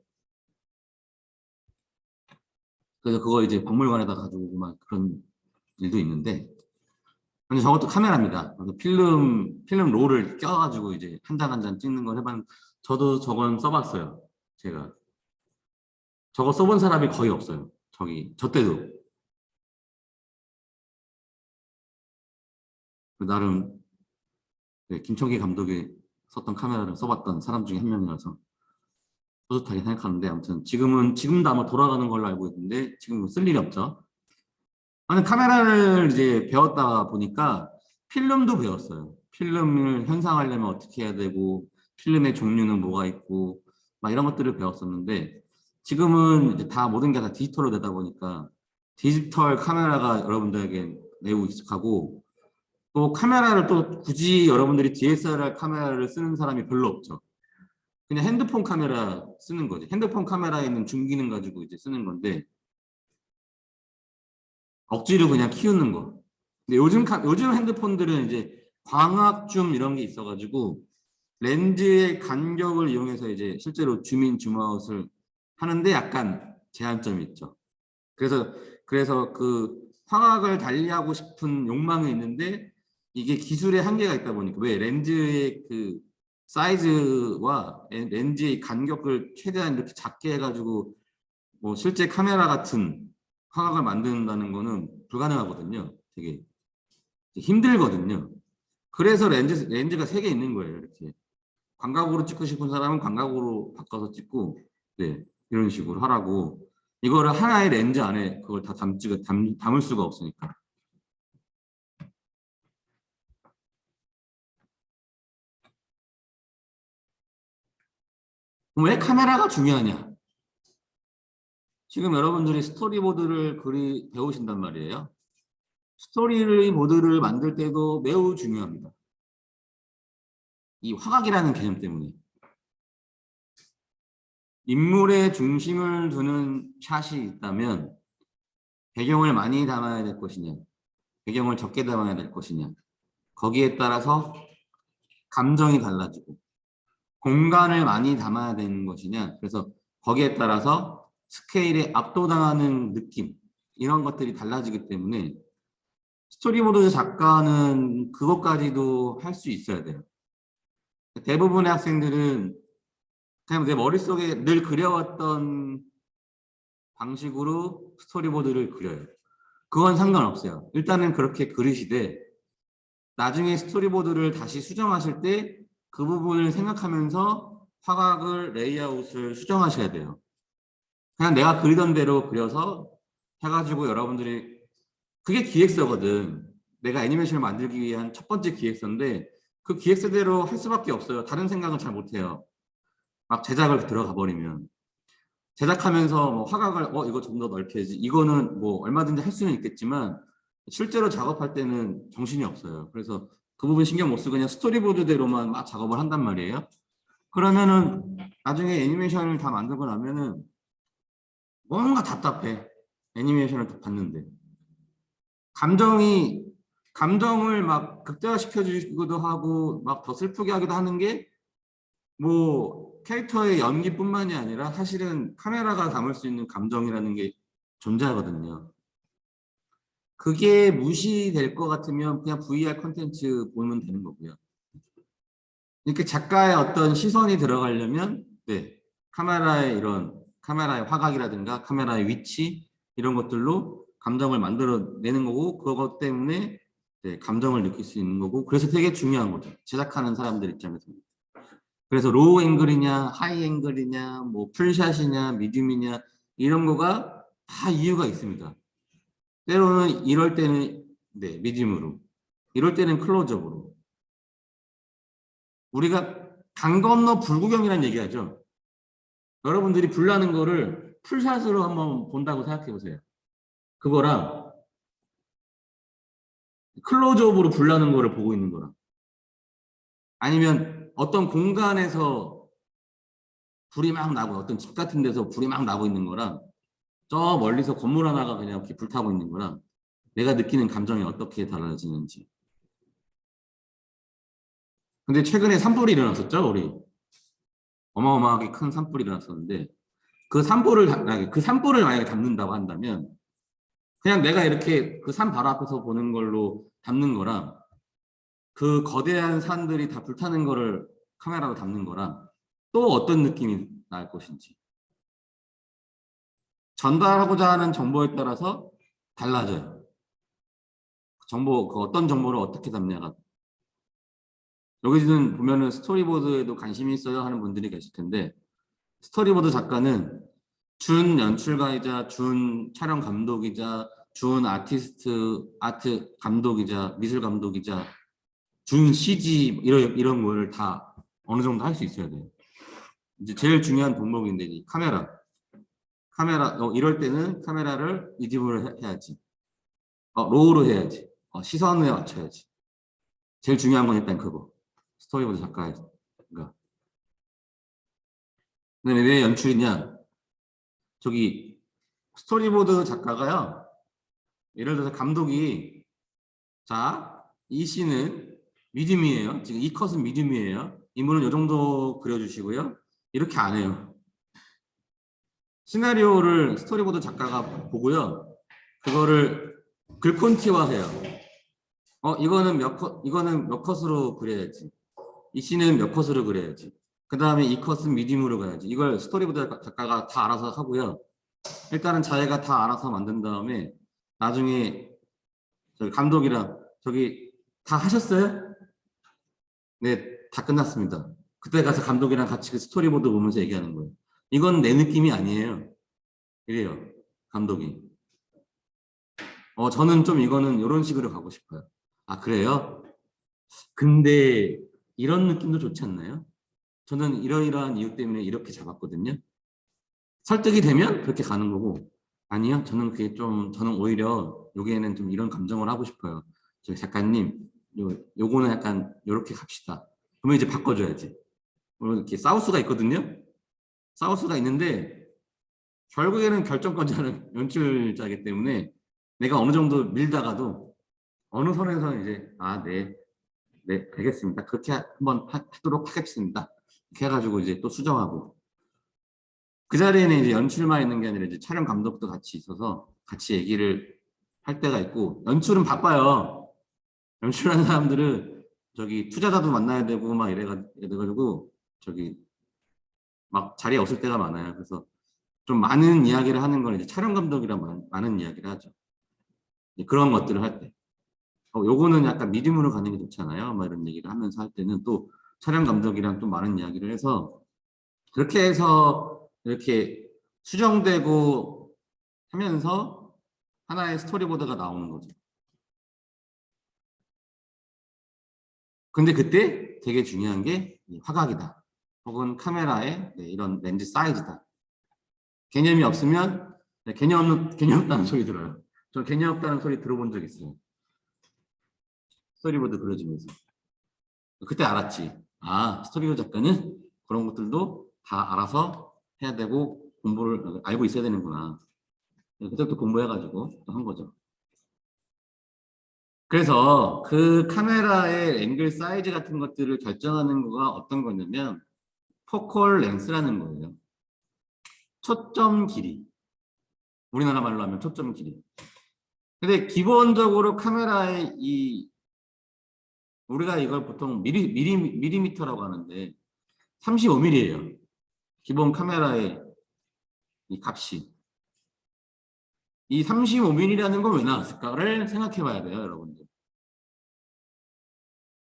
그래서 그거 이제 박물관에다 가지고 막 그런 일도 있는데 근데 저것도 카메라입니다. 그래서 필름 롤을 껴가지고 이제 한 장 한 장 찍는 걸 해봤는데 저도 저건 써봤어요. 제가 저거 써본 사람이 거의 없어요. 저 때도 나름 네, 김청기 감독이 썼던 카메라를 써봤던 사람 중에 한 명이라서 뿌듯하게 생각하는데 아무튼 지금도 아마 돌아가는 걸로 알고 있는데 지금 쓸 일이 없죠. 나는 카메라를 이제 배웠다 보니까 필름도 배웠어요. 필름을 현상하려면 어떻게 해야 되고 필름의 종류는 뭐가 있고 막 이런 것들을 배웠었는데 지금은 이제 다 모든 게 다 디지털로 되다 보니까 디지털 카메라가 여러분들에게 매우 익숙하고 또 카메라를 또 굳이 여러분들이 DSLR 카메라를 쓰는 사람이 별로 없죠. 그냥 핸드폰 카메라 쓰는 거지. 핸드폰 카메라에 있는 중기능 가지고 이제 쓰는 건데 억지로 그냥 키우는 거. 근데 요즘 핸드폰들은 이제 광학줌 이런 게 있어가지고 렌즈의 간격을 이용해서 이제 실제로 줌인 줌아웃을 하는데 약간 제한점이 있죠. 그래서 그 화각을 달리하고 싶은 욕망이 있는데 이게 기술의 한계가 있다 보니까 왜 렌즈의 그 사이즈와 렌즈의 간격을 최대한 이렇게 작게 해가지고 뭐 실제 카메라 같은 화각을 만든다는 거는 불가능하거든요. 되게 힘들거든요. 그래서 렌즈가 세 개 있는 거예요. 이렇게 광각으로 찍고 싶은 사람은 광각으로 바꿔서 찍고 네 이런 식으로 하라고 이거를 하나의 렌즈 안에 그걸 다 담을 수가 없으니까. 그럼 왜 카메라가 중요하냐? 지금 여러분들이 스토리보드를 배우신단 말이에요. 스토리보드를 만들 때도 매우 중요합니다. 이 화각이라는 개념 때문에. 인물의 중심을 두는 샷이 있다면 배경을 많이 담아야 될 것이냐, 배경을 적게 담아야 될 것이냐, 거기에 따라서 감정이 달라지고 공간을 많이 담아야 되는 것이냐, 그래서 거기에 따라서 스케일에 압도당하는 느낌 이런 것들이 달라지기 때문에 스토리보드 작가는 그것까지도 할 수 있어야 돼요. 대부분의 학생들은 그냥 내 머릿속에 늘 그려왔던 방식으로 스토리보드를 그려요. 그건 상관없어요. 일단은 그렇게 그리시되 나중에 스토리보드를 다시 수정하실 때 그 부분을 생각하면서 화각을 레이아웃을 수정하셔야 돼요. 그냥 내가 그리던 대로 그려서 해가지고 여러분들이 그게 기획서거든. 내가 애니메이션을 만들기 위한 첫 번째 기획서인데 그 기획서대로 할 수밖에 없어요. 다른 생각은 잘 못해요. 막 제작을 들어가 버리면. 제작하면서 뭐 화각을 이거 좀 더 넓게 해야지. 이거는 뭐 얼마든지 할 수는 있겠지만 실제로 작업할 때는 정신이 없어요. 그래서 그 부분 신경 못 쓰고 그냥 스토리보드대로만 막 작업을 한단 말이에요. 그러면은 나중에 애니메이션을 다 만들고 나면은 뭔가 답답해. 애니메이션을 딱 봤는데. 감정을 막 극대화시켜 주기도 하고 막 더 슬프게 하기도 하는 게 뭐 캐릭터의 연기뿐만이 아니라 사실은 카메라가 담을 수 있는 감정이라는 게 존재하거든요. 그게 무시될 것 같으면 그냥 VR 콘텐츠 보면 되는 거고요. 이렇게 작가의 어떤 시선이 들어가려면 네, 카메라의 화각이라든가 카메라의 위치 이런 것들로 감정을 만들어내는 거고 그것 때문에 네, 감정을 느낄 수 있는 거고 그래서 되게 중요한 거죠. 제작하는 사람들 입장에서. 그래서 로우 앵글이냐 하이 앵글이냐 뭐 풀샷이냐 미디움이냐 이런 거가 다 이유가 있습니다. 때로는 이럴 때는 네, 미디움으로 이럴 때는 클로즈업으로 우리가 강 건너 불구경이라는 얘기하죠. 여러분들이 불나는 거를 풀샷으로 한번 본다고 생각해 보세요. 그거랑 클로즈업으로 불 나는 거를 보고 있는 거랑 아니면 어떤 공간에서 불이 막 나고 어떤 집 같은 데서 불이 막 나고 있는 거랑 저 멀리서 건물 하나가 그냥 이렇게 불타고 있는 거랑 내가 느끼는 감정이 어떻게 달라지는지. 근데 최근에 산불이 일어났었죠, 우리. 어마어마하게 큰 산불이 일어났었는데 그 산불을 만약에 담는다고 한다면 그냥 내가 이렇게 그 산 바로 앞에서 보는 걸로 담는 거랑 그 거대한 산들이 다 불타는 거를 카메라로 담는 거랑 또 어떤 느낌이 날 것인지. 전달하고자 하는 정보에 따라서 달라져요. 정보, 그 어떤 정보를 어떻게 담냐가. 여기는 보면은 스토리보드에도 관심이 있어요 하는 분들이 계실 텐데, 스토리보드 작가는 준 연출가이자 준 촬영 감독이자 준 아트 감독이자 미술 감독이자 준 CG 이런 걸 다 어느 정도 할 수 있어야 돼요. 이제 제일 중요한 덕목인데 이 카메라 이럴 때는 카메라를 이집을 해야지. 로우로 해야지. 시선에 맞춰야지. 제일 중요한 건 일단 그거. 스토리보드 작가가. 그다음에 왜 연출이냐? 저기 스토리보드 작가가요. 예를 들어서 감독이 자, 이 씬은 미디움이에요. 지금 이 컷은 미디움이에요. 인물은 이 정도 그려주시고요. 이렇게 안 해요. 시나리오를 스토리보드 작가가 보고요. 그거를 글콘티화해요. 이거는 몇 컷으로 그려야지. 이 씬은 몇 컷으로 그려야지. 그 다음에 이 컷은 미디움으로 가야지. 이걸 스토리보드 작가가 다 알아서 하고요. 일단은 자기가 다 알아서 만든 다음에 나중에 저기 감독이랑 저기 다 하셨어요? 네, 다 끝났습니다. 그때 가서 감독이랑 같이 그 스토리보드 보면서 얘기하는 거예요. 이건 내 느낌이 아니에요. 이래요, 감독이. 저는 좀 이거는 이런 식으로 가고 싶어요. 아, 그래요? 근데 이런 느낌도 좋지 않나요? 저는 이러이러한 이유 때문에 이렇게 잡았거든요. 설득이 되면 그렇게 가는 거고, 아니요, 저는 그게 좀, 저는 오히려 여기에는 좀 이런 감정을 하고 싶어요. 저 작가님, 요거는 약간 요렇게 갑시다. 그러면 이제 바꿔줘야지. 물론 이렇게 사우스가 있거든요. 사우스가 있는데 결국에는 결정권자는 연출자이기 때문에 내가 어느 정도 밀다가도 어느 선에서 이제 네, 알겠습니다. 그렇게 한번 하도록 하겠습니다. 이렇게 해가지고 이제 또 수정하고 그 자리에는 이제 연출만 있는 게 아니라 이제 촬영 감독도 같이 있어서 같이 얘기를 할 때가 있고 연출은 바빠요. 연출하는 사람들은 저기 투자자도 만나야 되고 막 이래가지고 저기 막 자리에 없을 때가 많아요. 그래서 좀 많은 이야기를 하는 건 이제 촬영 감독이랑 많은 이야기를 하죠. 그런 것들을 할 때. 요거는 약간 미디움으로 가는 게 좋잖아요. 막 이런 얘기를 하면서 할 때는 또 촬영 감독이랑 또 많은 이야기를 해서 그렇게 해서 이렇게 수정되고 하면서 하나의 스토리보드가 나오는 거죠. 근데 그때 되게 중요한 게 화각이다. 혹은 카메라의 이런 렌즈 사이즈다. 개념이 없으면 개념 없다는 소리 들어요. 저 개념 없다는 소리 들어본 적 있어요. 스토리보드 그려주면서. 그때 알았지. 아, 스토리보드 작가는 그런 것들도 다 알아서 해야 되고 공부를 알고 있어야 되는구나. 그때부터 공부해가지고 또 한 거죠. 그래서 그 카메라의 앵글 사이즈 같은 것들을 결정하는 거가 어떤 거냐면 포컬 렌스라는 거예요. 초점 길이. 우리나라 말로 하면 초점 길이. 근데 기본적으로 카메라의 우리가 이걸 보통 미리미터라고 하는데 35mm예요. 기본 카메라의 이 값이. 이 35mm라는 건 왜 나왔을까를 생각해 봐야 돼요, 여러분들.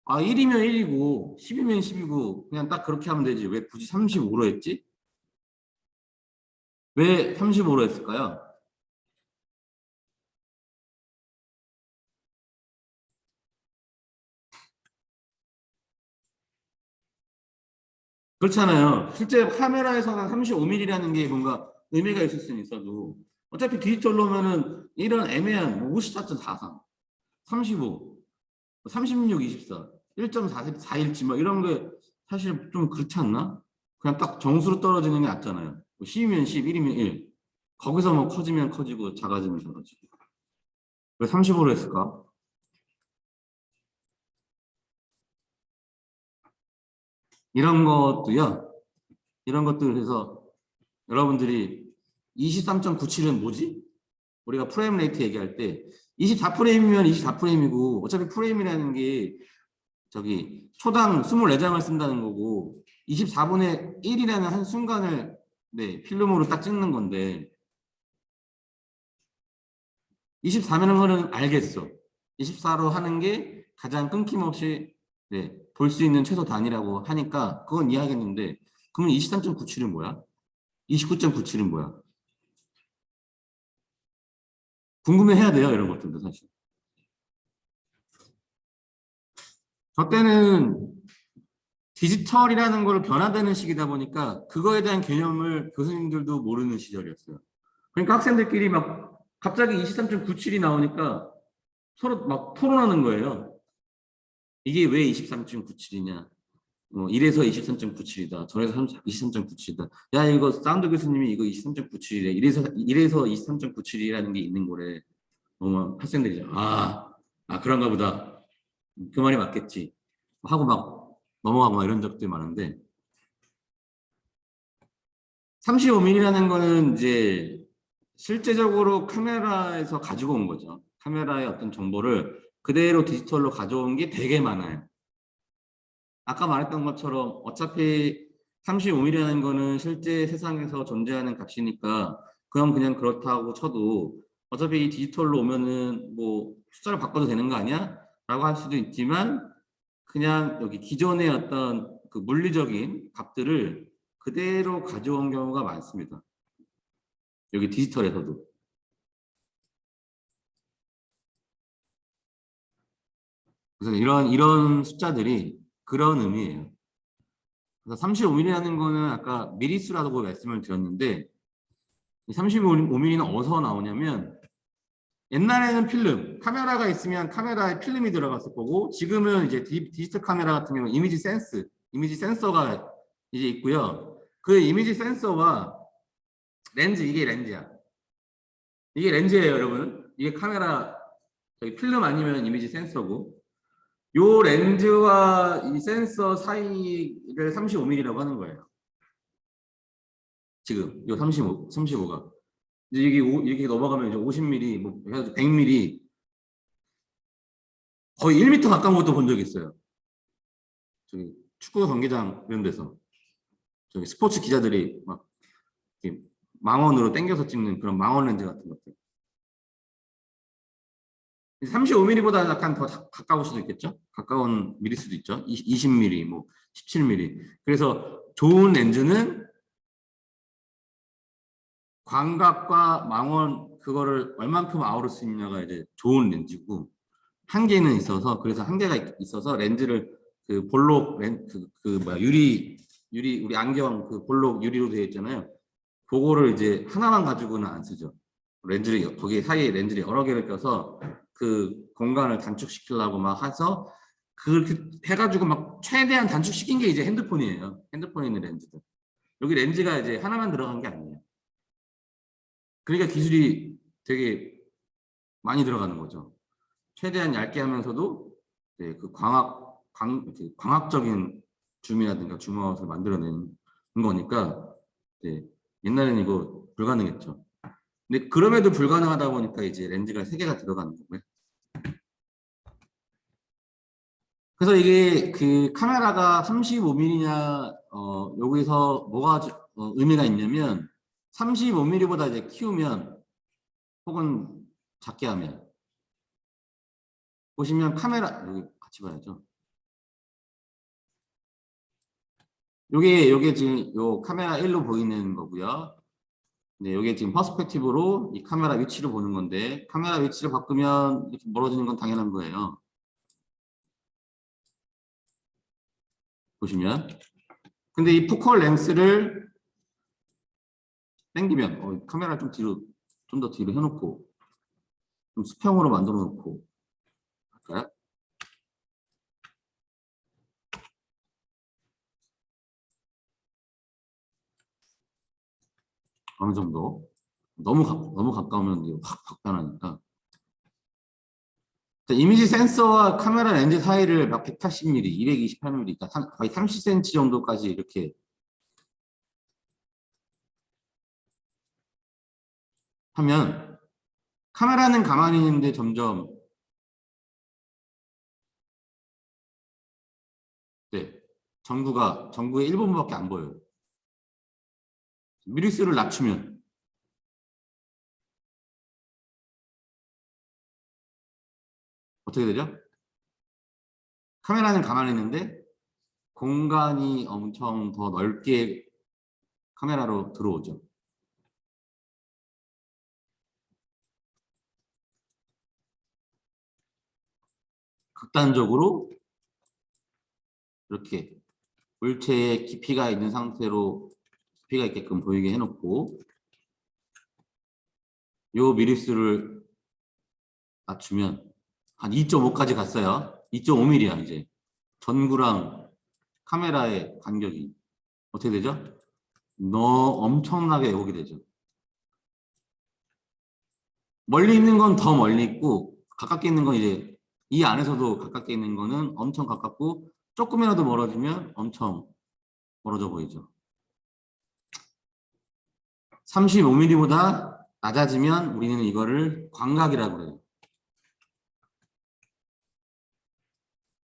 1이면 1이고 10이면 10이고 그냥 딱 그렇게 하면 되지. 왜 굳이 35로 했지? 왜 35로 했을까요? 그렇잖아요. 실제 카메라에서는 35mm라는 게 뭔가 의미가 있을 수는 있어도 어차피 디지털로 오면은 이런 애매한 뭐 54.43, 35, 36, 24, 1.4일치 뭐 이런 게 사실 좀 그렇지 않나? 그냥 딱 정수로 떨어지는 게 낫잖아요. 뭐 10이면 10, 1이면 1. 거기서 뭐 커지면 커지고 작아지면 작아지고. 왜 35로 했을까? 이런 것도요. 이런 것들 해서 여러분들이 23.97은 뭐지? 우리가 프레임 레이트 얘기할 때 24프레임이면 24프레임이고 어차피 프레임이라는 게 저기 초당 24장을 쓴다는 거고 24분의 1이라는 한 순간을 네, 필름으로 딱 찍는 건데 24면은 거는 알겠어. 24로 하는 게 가장 끊김없이 네, 볼 수 있는 최소 단위라고 하니까 그건 이해하겠는데 그러면 23.97은 뭐야? 29.97은 뭐야? 궁금해해야 돼요. 이런 것들도 사실. 저 때는 디지털이라는 걸 변화되는 시기다 보니까 그거에 대한 개념을 교수님들도 모르는 시절이었어요. 그러니까 학생들끼리 막 갑자기 23.97이 나오니까 서로 막 토론하는 거예요. 이게 왜 23.97이냐? 이래서 23.97이다. 저래서 23.97이다. 야, 이거 사운드 교수님이 이거 23.97이래. 이래서 23.97이라는 게 있는 거래. 학생들이 그런가 보다. 그 말이 맞겠지. 하고 막 넘어가고 막 이런 적들이 많은데 35mm라는 거는 이제 실제적으로 카메라에서 가지고 온 거죠. 카메라의 어떤 정보를 그대로 디지털로 가져온 게 되게 많아요. 아까 말했던 것처럼 어차피 35mm라는 거는 실제 세상에서 존재하는 값이니까 그냥 그렇다고 쳐도 어차피 이 디지털로 오면은 뭐 숫자를 바꿔도 되는 거 아니야? 라고 할 수도 있지만 그냥 여기 기존의 어떤 그 물리적인 값들을 그대로 가져온 경우가 많습니다. 여기 디지털에서도. 그래서 이런 숫자들이 그런 의미예요. 그래서 35mm라는 거는 아까 미리수라고 말씀을 드렸는데 35mm는 어디서 나오냐면 옛날에는 필름, 카메라가 있으면 카메라에 필름이 들어갔을 거고 지금은 이제 디지털 카메라 같은 경우는 이미지 센서가 이제 있고요. 그 이미지 센서와 렌즈, 이게 렌즈야. 이게 렌즈예요, 여러분. 이게 카메라, 저기 필름 아니면 이미지 센서고 요 렌즈와 이 센서 사이를 35mm라고 하는 거예요. 지금 요 35가 이제 이게 넘어가면 이제 50mm, 뭐 100mm 거의 1m 가까운 것도 본 적이 있어요. 저기 축구 경기장 이런 데서 저기 스포츠 기자들이 막 이렇게 망원으로 당겨서 찍는 그런 망원 렌즈 같은 것들. 35mm보다 약간 더 가까울 수도 있겠죠? 가까운 미리 수도 있죠. 20mm, 뭐 17mm. 그래서 좋은 렌즈는 광각과 망원 그거를 얼만큼 아우를 수 있냐가 이제 좋은 렌즈고 한계는 있어서 그래서 한계가 있어서 렌즈를 그 볼록 유리 우리 안경 그 볼록 유리로 되어 있잖아요. 그거를 이제 하나만 가지고는 안 쓰죠. 렌즈를 거기 사이에 렌즈를 여러 개를 껴서 그 공간을 단축시키려고 막 해서 그렇게 해가지고 막 최대한 단축시킨 게 이제 핸드폰이에요. 핸드폰에 있는 렌즈들. 여기 렌즈가 이제 하나만 들어간 게 아니에요. 그러니까 기술이 되게 많이 들어가는 거죠. 최대한 얇게 하면서도 네, 그 광학적인 줌이라든가 줌아웃을 만들어내는 거니까 네, 옛날에는 이거 불가능했죠. 근데 그럼에도 불가능하다 보니까 이제 렌즈가 3개가 들어가는 거고요. 그래서 이게 그 카메라가 35mm냐 여기서 뭐가 의미가 있냐면 35mm보다 이제 키우면 혹은 작게 하면 보시면 카메라 여기 같이 봐야죠. 요게 지금 요 카메라 1로 보이는 거고요. 네, 요게 지금 퍼스펙티브로 이 카메라 위치를 보는 건데 카메라 위치를 바꾸면 이렇게 멀어지는 건 당연한 거예요. 보시면. 근데 이 포컬 렌스를 당기면 카메라 좀 뒤로 좀 더 뒤로 해놓고 좀 수평으로 만들어 놓고 할까요? 어느 정도. 너무 가까우면 이게 확 변하니까. 이미지 센서와 카메라 렌즈 사이를 막 180mm, 228mm, 그러니까 거의 30cm 정도까지 이렇게 하면 카메라는 가만히 있는데 점점 네, 전구의 일부분밖에 안 보여요. 미리수를 낮추면 어떻게 되죠? 카메라는 가만히 있는데 공간이 엄청 더 넓게 카메라로 들어오죠. 극단적으로 이렇게 물체에 깊이가 있는 상태로 깊이가 있게끔 보이게 해놓고 요 미리수를 낮추면 한 2.5까지 갔어요. 2.5mm야 이제. 전구랑 카메라의 간격이 어떻게 되죠? 엄청나게 오게 되죠. 멀리 있는 건 더 멀리 있고 가깝게 있는 건 이제 이 안에서도 가깝게 있는 거는 엄청 가깝고 조금이라도 멀어지면 엄청 멀어져 보이죠. 35mm보다 낮아지면 우리는 이거를 광각이라고 해요.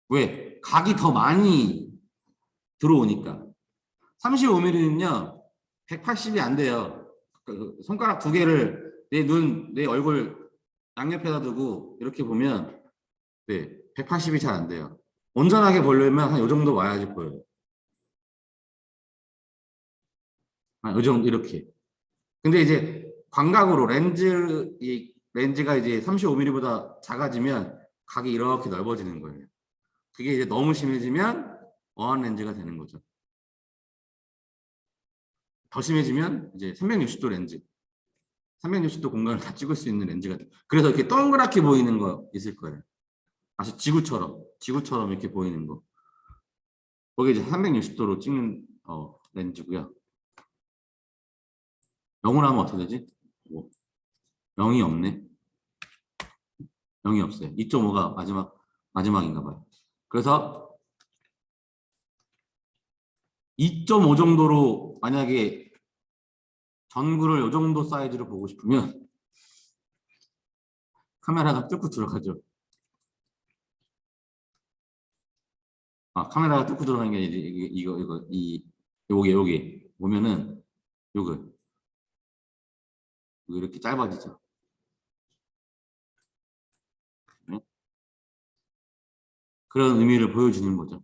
왜? 각이 더 많이 들어오니까. 35mm는요, 180이 안 돼요. 손가락 두 개를 내 눈, 내 얼굴 양옆에다 두고 이렇게 보면 네, 180이 잘 안 돼요. 온전하게 보려면 한 이 정도 와야지 보여요. 이 정도 이렇게. 근데 이제 광각으로 렌즈가 이제 35mm보다 작아지면 각이 이렇게 넓어지는 거예요. 그게 이제 너무 심해지면 어안 렌즈가 되는 거죠. 더 심해지면 이제 360도 렌즈. 360도 공간을 다 찍을 수 있는 렌즈가 돼. 그래서 이렇게 동그랗게 보이는 거 있을 거예요. 아주 지구처럼 이렇게 보이는 거. 거기 이제 360도로 찍는 렌즈고요. 0으로 하면 어떻게 되지? 0이 없네. 0이 없어요. 2.5가 마지막인가 봐요. 그래서 2.5 정도로 만약에 전구를 이 정도 사이즈로 보고 싶으면 카메라가 뚫고 들어가죠. 카메라가 뚫고 들어가는 게 요게 보면은 요거 이렇게 짧아지죠. 네? 그런 의미를 보여주는 거죠.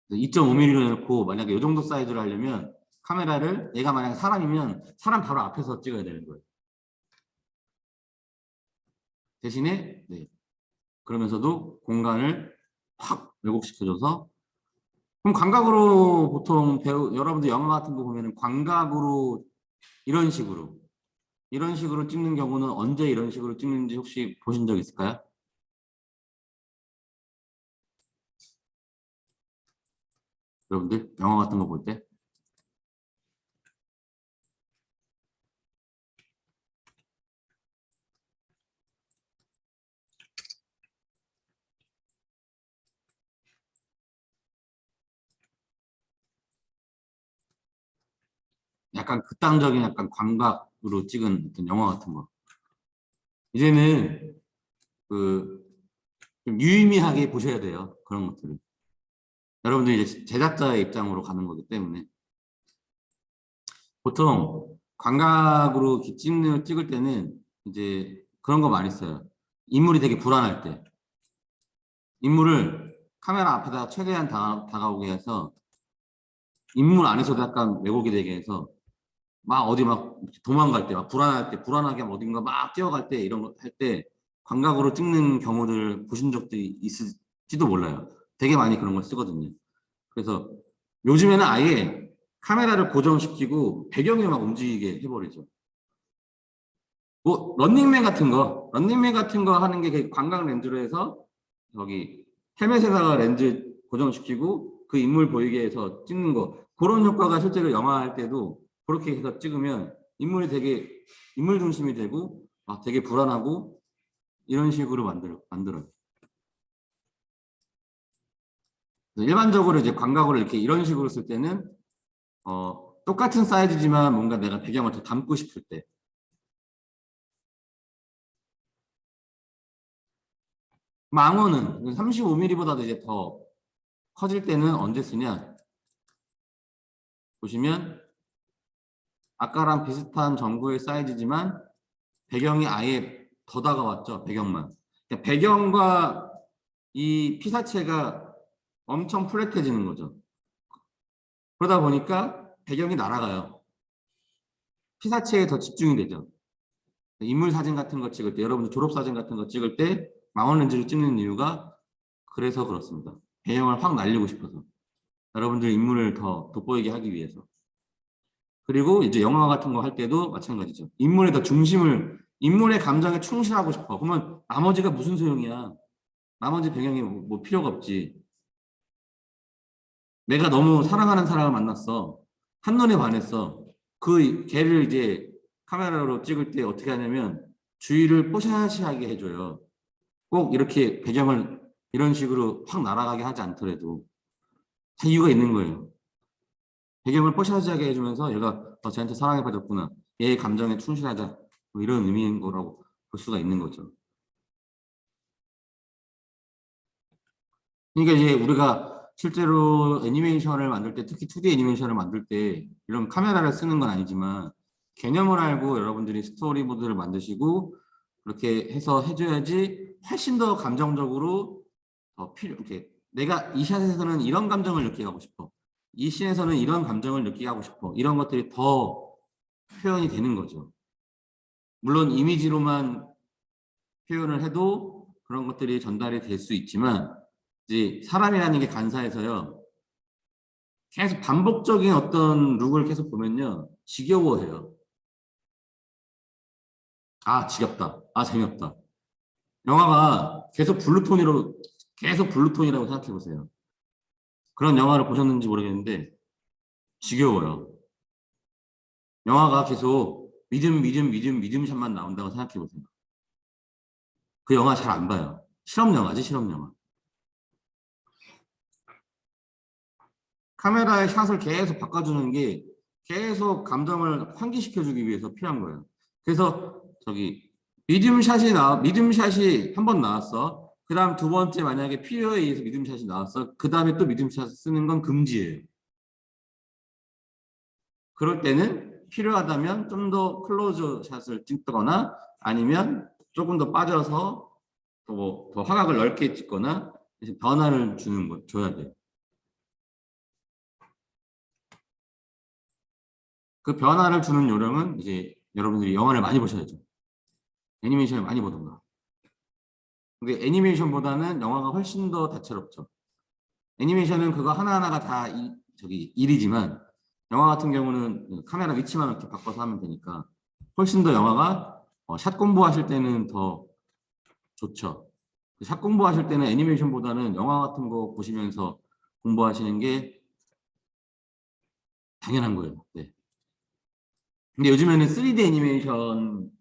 그래서 2.5mm로 놓고 만약에 이 정도 사이즈로 하려면 카메라를 얘가 만약에 사람이면 사람 바로 앞에서 찍어야 되는 거예요. 대신에 네. 그러면서도 공간을 확 왜곡시켜줘서 그럼 광각으로 보통 여러분들 영화 같은 거 보면은 광각으로 이런 식으로 찍는 경우는 언제 이런 식으로 찍는지 혹시 보신 적 있을까요? 여러분들 영화 같은 거 볼 때? 약간 극단적인 약간 광각으로 찍은 어떤 영화 같은 거. 이제는 좀 유의미하게 보셔야 돼요. 그런 것들을. 여러분들 이제 제작자의 입장으로 가는 거기 때문에 보통 광각으로 이렇게 찍을 때는 이제 그런 거 많이 써요. 인물이 되게 불안할 때 인물을 카메라 앞에다 최대한 다가오게 해서 인물 안에서도 약간 왜곡이 되게 해서 막 어디 막 도망갈 때 막 불안할 때 불안하게 어딘가 막 뛰어갈 때 이런 거 할 때 광각으로 찍는 경우들 보신 적도 있을지도 몰라요. 되게 많이 그런 걸 쓰거든요. 그래서 요즘에는 아예 카메라를 고정시키고 배경이 막 움직이게 해버리죠. 뭐 런닝맨 같은 거 하는 게 광각 렌즈로 해서 저기 헬멧에다가 렌즈 고정시키고 그 인물 보이게 해서 찍는 거, 그런 효과가 실제로 영화 할 때도 그렇게 해서 찍으면 인물이 되게 인물 중심이 되고 되게 불안하고 이런 식으로 만들어요. 일반적으로 이제 광각으로 이렇게 이런 식으로 쓸 때는 똑같은 사이즈지만 뭔가 내가 배경을 더 담고 싶을 때, 망원은 35mm보다도 이제 더 커질 때는 언제 쓰냐? 보시면 아까랑 비슷한 정도의 사이즈지만 배경이 아예 더 다가왔죠. 배경만. 그러니까 배경과 이 피사체가 엄청 플랫해지는 거죠. 그러다 보니까 배경이 날아가요. 피사체에 더 집중이 되죠. 인물 사진 같은 거 찍을 때, 여러분들 졸업 사진 같은 거 찍을 때 망원 렌즈를 찍는 이유가 그래서 그렇습니다. 배경을 확 날리고 싶어서. 여러분들 인물을 더 돋보이게 하기 위해서. 그리고 이제 영화 같은 거 할 때도 마찬가지죠. 인물의 감정에 충실하고 싶어. 그러면 나머지가 무슨 소용이야? 나머지 배경이 뭐 필요가 없지. 내가 너무 사랑하는 사람을 만났어. 한눈에 반했어. 그 걔를 이제 카메라로 찍을 때 어떻게 하냐면 주위를 뽀샤시하게 해줘요. 꼭 이렇게 배경을 이런 식으로 확 날아가게 하지 않더라도 다 이유가 있는 거예요. 배경을 뽀샤시하게 해주면서 얘가 쟤한테 사랑에 빠졌구나. 얘의 감정에 충실하자. 뭐 이런 의미인 거라고 볼 수가 있는 거죠. 그러니까 이제 우리가 실제로 애니메이션을 만들 때, 특히 2D 애니메이션을 만들 때 이런 카메라를 쓰는 건 아니지만 개념을 알고 여러분들이 스토리보드를 만드시고 그렇게 해서 해줘야지 훨씬 더 감정적으로 이렇게 내가 이 샷에서는 이런 감정을 느끼게 하고 싶어. 이 씬에서는 이런 감정을 느끼게 하고 싶어. 이런 것들이 더 표현이 되는 거죠. 물론 이미지로만 표현을 해도 그런 것들이 전달이 될 수 있지만 이제 사람이라는 게 간사해서요. 계속 반복적인 어떤 룩을 계속 보면요. 지겨워해요. 지겹다. 재미없다. 영화가 계속 블루톤이라고 생각해 보세요. 그런 영화를 보셨는지 모르겠는데 지겨워요. 영화가 계속 믿음 샷만 나온다고 생각해 보세요. 그 영화 잘 안 봐요. 실험 영화지, 실험 영화. 카메라의 샷을 계속 바꿔주는 게 계속 감정을 환기시켜주기 위해서 필요한 거예요. 그래서 미디움 샷이 한 번 나왔어. 그 다음 두 번째 만약에 필요에 의해서 미디움 샷이 나왔어. 그 다음에 또 미디움 샷을 쓰는 건 금지예요. 그럴 때는 필요하다면 좀 더 클로즈 샷을 찍거나 아니면 조금 더 빠져서 더 화각을 넓게 찍거나 변화를 줘야 돼요. 그 변화를 주는 요령은 이제 여러분들이 영화를 많이 보셔야죠. 애니메이션을 많이 보던가. 근데 애니메이션보다는 영화가 훨씬 더 다채롭죠. 애니메이션은 그거 하나하나가 다 일이지만 영화 같은 경우는 카메라 위치만 이렇게 바꿔서 하면 되니까 훨씬 더 영화가 샷 공부하실 때는 더 좋죠. 샷 공부하실 때는 애니메이션보다는 영화 같은 거 보시면서 공부하시는 게 당연한 거예요. 네. 근데 요즘에는 3D 애니메이션들이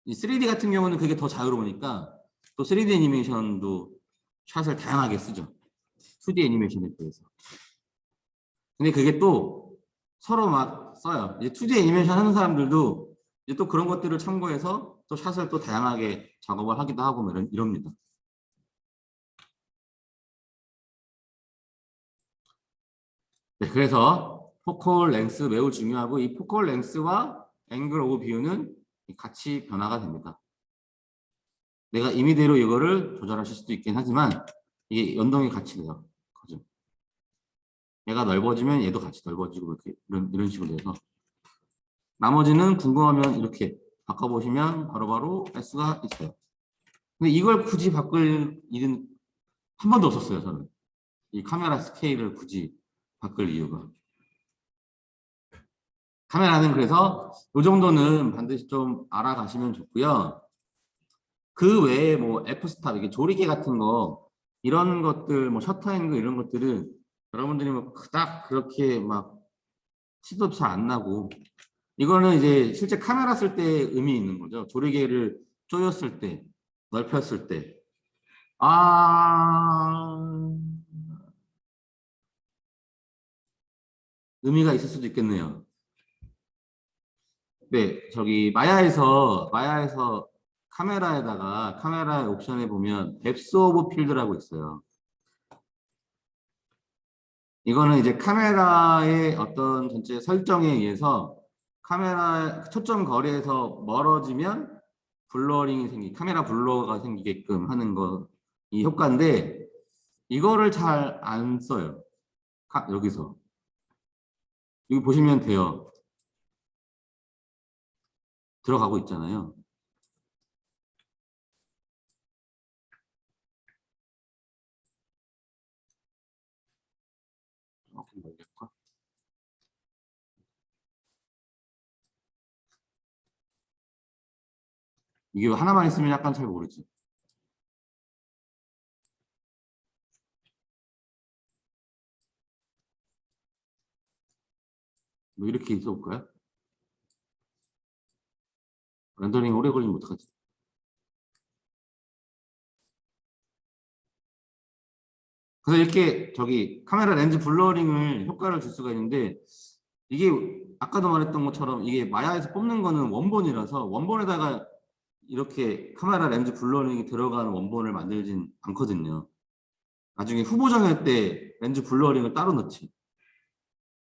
이 3D 같은 경우는 그게 더 자유로우니까 또 3D 애니메이션도 샷을 다양하게 쓰죠. 2D 애니메이션에 비해서. 근데 그게 또 서로 막 써요. 이제 2D 애니메이션 하는 사람들도 이제 또 그런 것들을 참고해서 또 샷을 또 다양하게 작업을 하기도 하고 이럽니다. 네, 그래서 포컬 랭스 매우 중요하고 이 포컬 랭스와 앵글 오브 뷰는 같이 변화가 됩니다. 내가 임의대로 이거를 조절하실 수도 있긴 하지만 이게 연동이 같이 돼요. 그죠? 얘가 넓어지면 얘도 같이 넓어지고 이런 식으로 돼서 나머지는 궁금하면 이렇게 바꿔보시면 바로바로 알 수가 있어요. 근데 이걸 굳이 바꿀 일은 한 번도 없었어요, 저는. 이 카메라 스케일을 굳이 바꿀 이유가. 카메라는 그래서 이 정도는 반드시 좀 알아가시면 좋고요. 그 외에 뭐 F스탑, 이게 조리개 같은 거, 이런 것들, 뭐 셔터 앵글 이런 것들은 여러분들이 뭐 그닥 그렇게 막 티도 잘 안 나고, 이거는 이제 실제 카메라 쓸 때 의미 있는 거죠. 조리개를 조였을 때, 넓혔을 때. 아, 의미가 있을 수도 있겠네요. 네, 저기 마야에서 카메라 옵션에 보면 뎁스 오브 필드라고 있어요. 이거는 이제 카메라의 어떤 전체 설정에 의해서 카메라 초점 거리에서 멀어지면 카메라 블러가 생기게끔 하는 거, 이 효과인데, 이거를 잘 안 써요. 여기서. 여기 보시면 돼요. 들어가고 있잖아요. 조금 멀겠고. 이게 하나만 있으면 약간 잘 모르지. 뭐 이렇게 있어 볼까요? 렌더링 오래 걸리면 어떡하지? 그래서 이렇게 저기 카메라 렌즈 블러링을 효과를 줄 수가 있는데, 이게 아까도 말했던 것처럼 이게 마야에서 뽑는 거는 원본이라서 원본에다가 이렇게 카메라 렌즈 블러링이 들어가는 원본을 만들진 않거든요. 나중에 후보 정할 때 렌즈 블러링을 따로 넣지.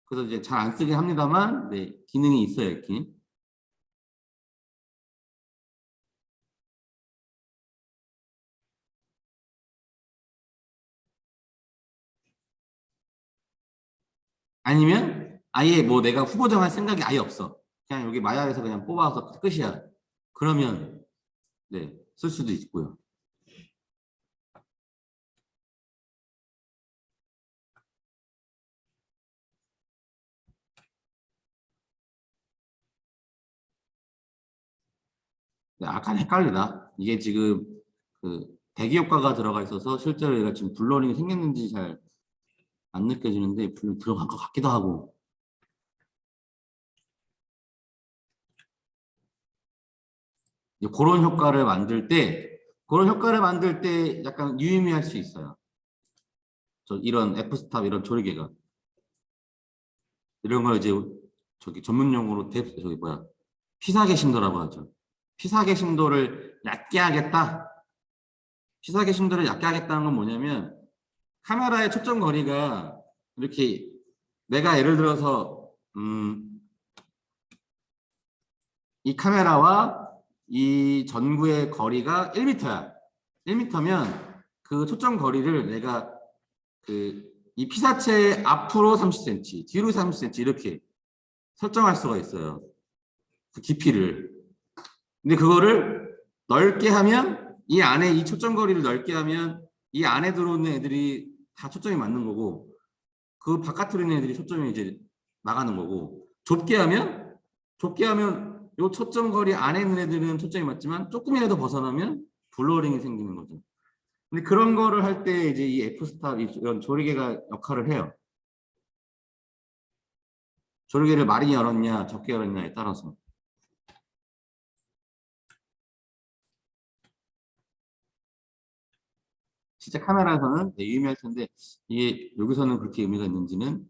그래서 이제 잘 안 쓰긴 합니다만, 네, 기능이 있어요, 이렇게. 아니면 아예 뭐 내가 후보 정할 생각이 아예 없어. 그냥 여기 마야에서 그냥 뽑아서 끝이야. 그러면 네, 쓸 수도 있고요. 네, 약간 헷갈리다. 이게 지금 그 대기 효과가 들어가 있어서 실제로 얘가 지금 블러링이 생겼는지 잘 안 느껴지는데 분명 들어간 것 같기도 하고. 이제 그런 효과를 만들 때 약간 유의미할 수 있어요. 이런 F스탑 이런 조리개가 이런 걸 이제 저기 전문 용어로 저기 뭐야, 피사계 심도라고 하죠. 피사계 심도를 얕게 하겠다. 피사계 심도를 얕게 하겠다는 건 뭐냐면, 카메라의 초점 거리가 이렇게, 내가 예를 들어서 이 카메라와 이 전구의 거리가 1m야. 1m면 그 초점 거리를 내가 이 피사체 앞으로 30cm, 뒤로 30cm 이렇게 설정할 수가 있어요. 그 깊이를. 근데 그거를 넓게 하면, 이 안에 이 초점 거리를 넓게 하면 이 안에 들어오는 애들이 다 초점이 맞는 거고, 그 바깥으로 있는 애들이 초점이 이제 나가는 거고, 좁게 하면 요 초점 거리 안에 있는 애들은 초점이 맞지만 조금이라도 벗어나면 블러링이 생기는 거죠. 근데 그런 거를 할 때 이제 이 F스타 이런 조리개가 역할을 해요. 조리개를 많이 열었냐 적게 열었냐에 따라서. 실제 카메라에서는 유의미할 텐데, 이게 여기서는 그렇게 의미가 있는지는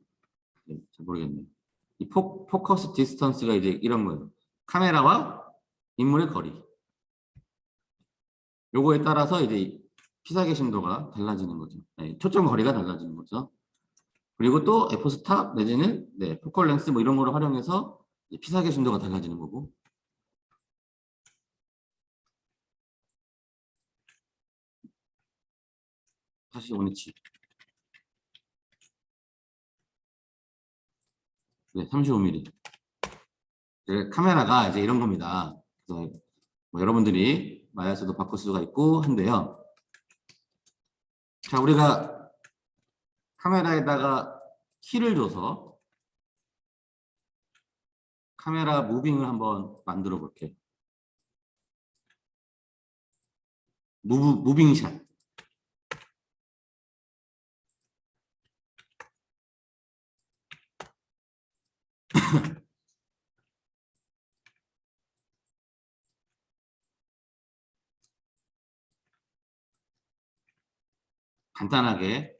잘 모르겠네요. 이 포커스 디스턴스가 이제 이런 거예요. 카메라와 인물의 거리. 요거에 따라서 이제 피사계 심도가 달라지는 거죠. 네, 초점 거리가 달라지는 거죠. 그리고 또 F스탑 내지는 네, 포컬 렌스 뭐 이런 거를 활용해서 피사계 심도가 달라지는 거고. 다시 원위치. 네, 35mm. 카메라가 이제 이런 겁니다. 그래서 뭐 여러분들이 마이너스도 바꿀 수가 있고 한데요. 자, 우리가 카메라에다가 키를 줘서 카메라 무빙을 한번 만들어 볼게요. 무빙샷. 간단하게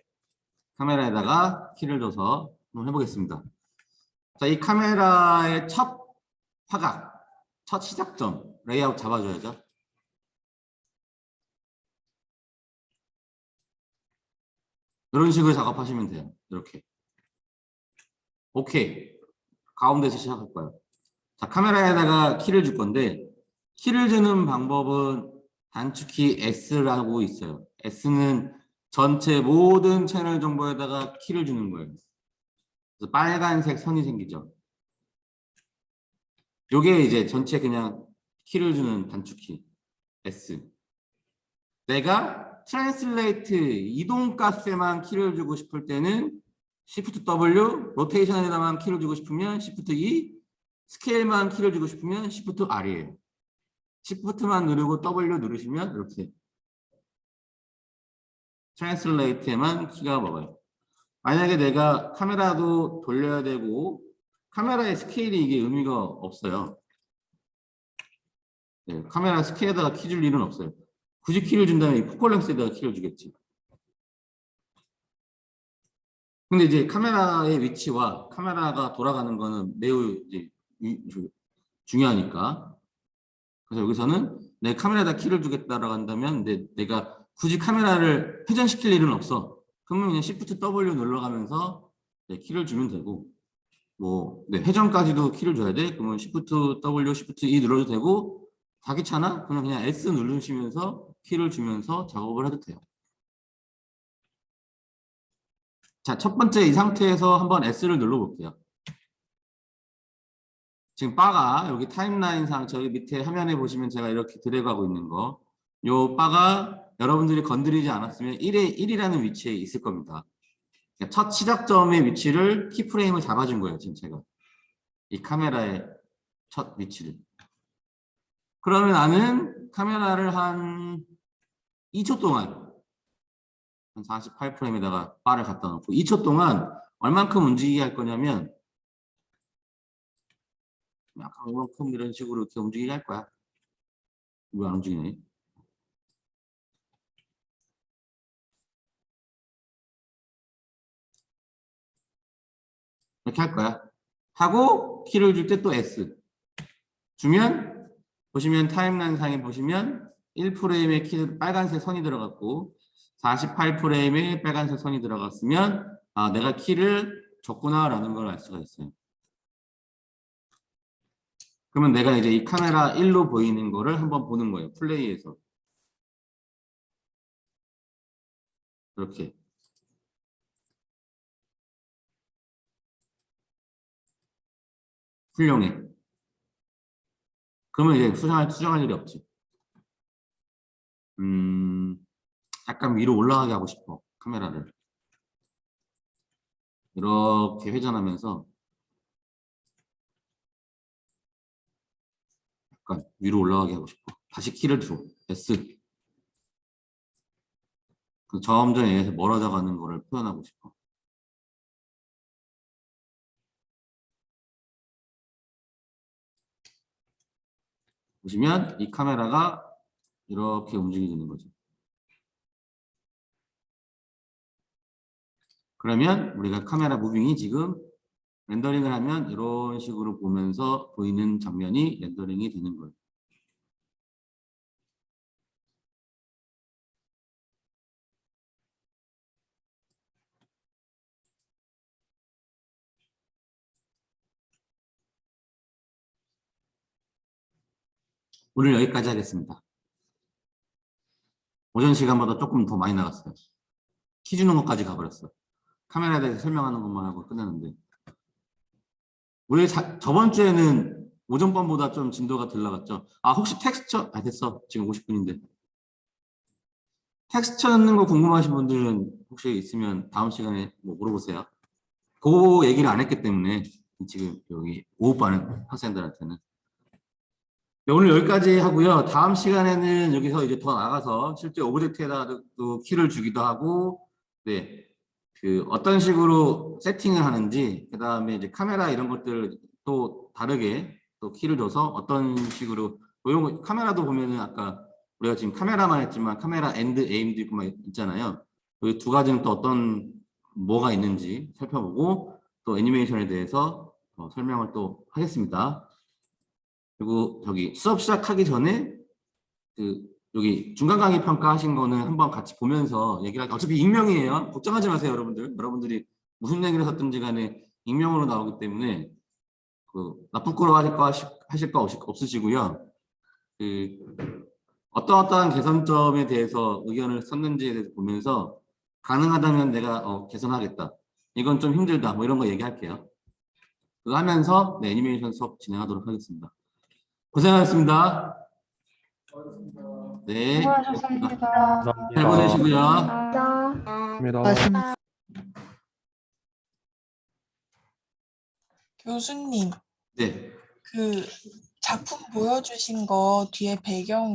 카메라에다가 키를 줘서 한번 해보겠습니다. 자, 이 카메라의 첫 화각, 첫 시작점, 레이아웃 잡아줘야죠. 이런 식으로 작업하시면 돼요. 이렇게. 오케이. 가운데서 시작할 거예요. 자, 카메라에다가 키를 줄 건데, 키를 주는 방법은 단축키 S라고 있어요. S는 전체 모든 채널 정보에다가 키를 주는 거예요. 그래서 빨간색 선이 생기죠. 요게 이제 전체 그냥 키를 주는 단축키 S. 내가 트랜슬레이트 이동 값에만 키를 주고 싶을 때는 Shift W, 로테이션에다만 키를 주고 싶으면 Shift E, 스케일만 키를 주고 싶으면 Shift R이에요. Shift만 누르고 W 누르시면 이렇게 트랜슬레이트에만 키가 먹어요. 만약에 내가 카메라도 돌려야 되고 카메라의 스케일이 이게 의미가 없어요. 네, 카메라 스케일에다가 키 줄 일은 없어요. 굳이 키를 준다면 이 포컬렉스에다가 키를 주겠지. 근데 이제 카메라의 위치와 카메라가 돌아가는 거는 매우 이제 중요하니까. 그래서 여기서는 내 카메라에다 키를 주겠다라고 한다면 내가 굳이 카메라를 회전시킬 일은 없어. 그러면 그냥 Shift W 눌러가면서 키를 주면 되고, 뭐 회전까지도 키를 줘야 돼. 그러면 Shift W, Shift E 눌러도 되고, 다 귀찮아? 그냥 S 누르시면서 키를 주면서 작업을 해도 돼요. 자, 첫 번째 이 상태에서 한번 S를 눌러볼게요. 지금 바가 여기 타임라인상 저기 밑에 화면에 보시면 제가 이렇게 드래그하고 있는 거, 요 바가 여러분들이 건드리지 않았으면 1이라는 위치에 있을 겁니다. 첫 시작점의 위치를 키프레임을 잡아준 거예요. 지금 제가 이 카메라의 첫 위치를. 그러면 나는 카메라를 한 2초 동안 한 48프레임에다가 바를 갖다 놓고 2초 동안 얼만큼 움직이게 할 거냐면 약간 이만큼 이런 식으로 이렇게 움직이게 할 거야. 왜 안 움직이네? 이렇게 할 거야. 하고 키를 줄 때 또 S 주면 보시면 타임라인 상에 보시면 1프레임에 키 빨간색 선이 들어갔고 48프레임에 빨간색 선이 들어갔으면 아 내가 키를 줬구나 라는 걸 알 수가 있어요. 그러면 내가 이제 이 카메라 1로 보이는 거를 한번 보는 거예요. 플레이에서. 이렇게. 훌륭해. 그러면 이제 수정할 일이 없지. 약간 위로 올라가게 하고 싶어. 카메라를. 이렇게 회전하면서 약간 위로 올라가게 하고 싶어. 다시 키를 줘. S. 그 점점 얘에서 멀어져 가는 거를 표현하고 싶어. 보시면 이 카메라가 이렇게 움직이는 거죠. 그러면 우리가 카메라 무빙이 지금 렌더링을 하면 이런 식으로 보면서 보이는 장면이 렌더링이 되는 거예요. 오늘 여기까지 하겠습니다. 오전 시간보다 조금 더 많이 나갔어요. 키 주는 것까지 가버렸어. 카메라에 대해서 설명하는 것만 하고 끝났는데. 우리 저번 주에는 오전번보다 좀 진도가 덜 나갔죠. 아, 혹시 텍스처, 됐어. 지금 50분인데. 텍스처 넣는 거 궁금하신 분들은 혹시 있으면 다음 시간에 뭐 물어보세요. 그 얘기를 안 했기 때문에 지금 여기 오후반 학생들한테는. 네, 오늘 여기까지 하고요. 다음 시간에는 여기서 이제 더 나가서 실제 오브젝트에다 또 키를 주기도 하고, 네, 그 어떤 식으로 세팅을 하는지, 그 다음에 이제 카메라 이런 것들 또 다르게 또 키를 줘서 어떤 식으로, 뭐 이런 거, 카메라도 보면은 아까 우리가 지금 카메라만 했지만 카메라 엔드 에임도 있고 막 있잖아요. 이 두 가지는 또 어떤 뭐가 있는지 살펴보고 또 애니메이션에 대해서 설명을 또 하겠습니다. 그리고 저기 수업 시작하기 전에 그 여기 중간 강의 평가 하신 거는 한번 같이 보면서 얘기를 어차피 익명이에요. 걱정하지 마세요, 여러분들. 여러분들이 무슨 얘기를 하든지 간에 익명으로 나오기 때문에 그 부끄러워 하실 거 없으시고요. 그 어떠한 개선점에 대해서 의견을 썼는지에 대해서 보면서 가능하다면 내가 개선하겠다. 이건 좀 힘들다. 뭐 이런 거 얘기할게요. 그거 하면서 네, 애니메이션 수업 진행하도록 하겠습니다. 고생하셨습니다. 네. 수고하셨습니다. 잘 감사합니다. 보내시고요. 감사합니다. 교수님, 네. 그 작품 보여주신 거 뒤에 배경은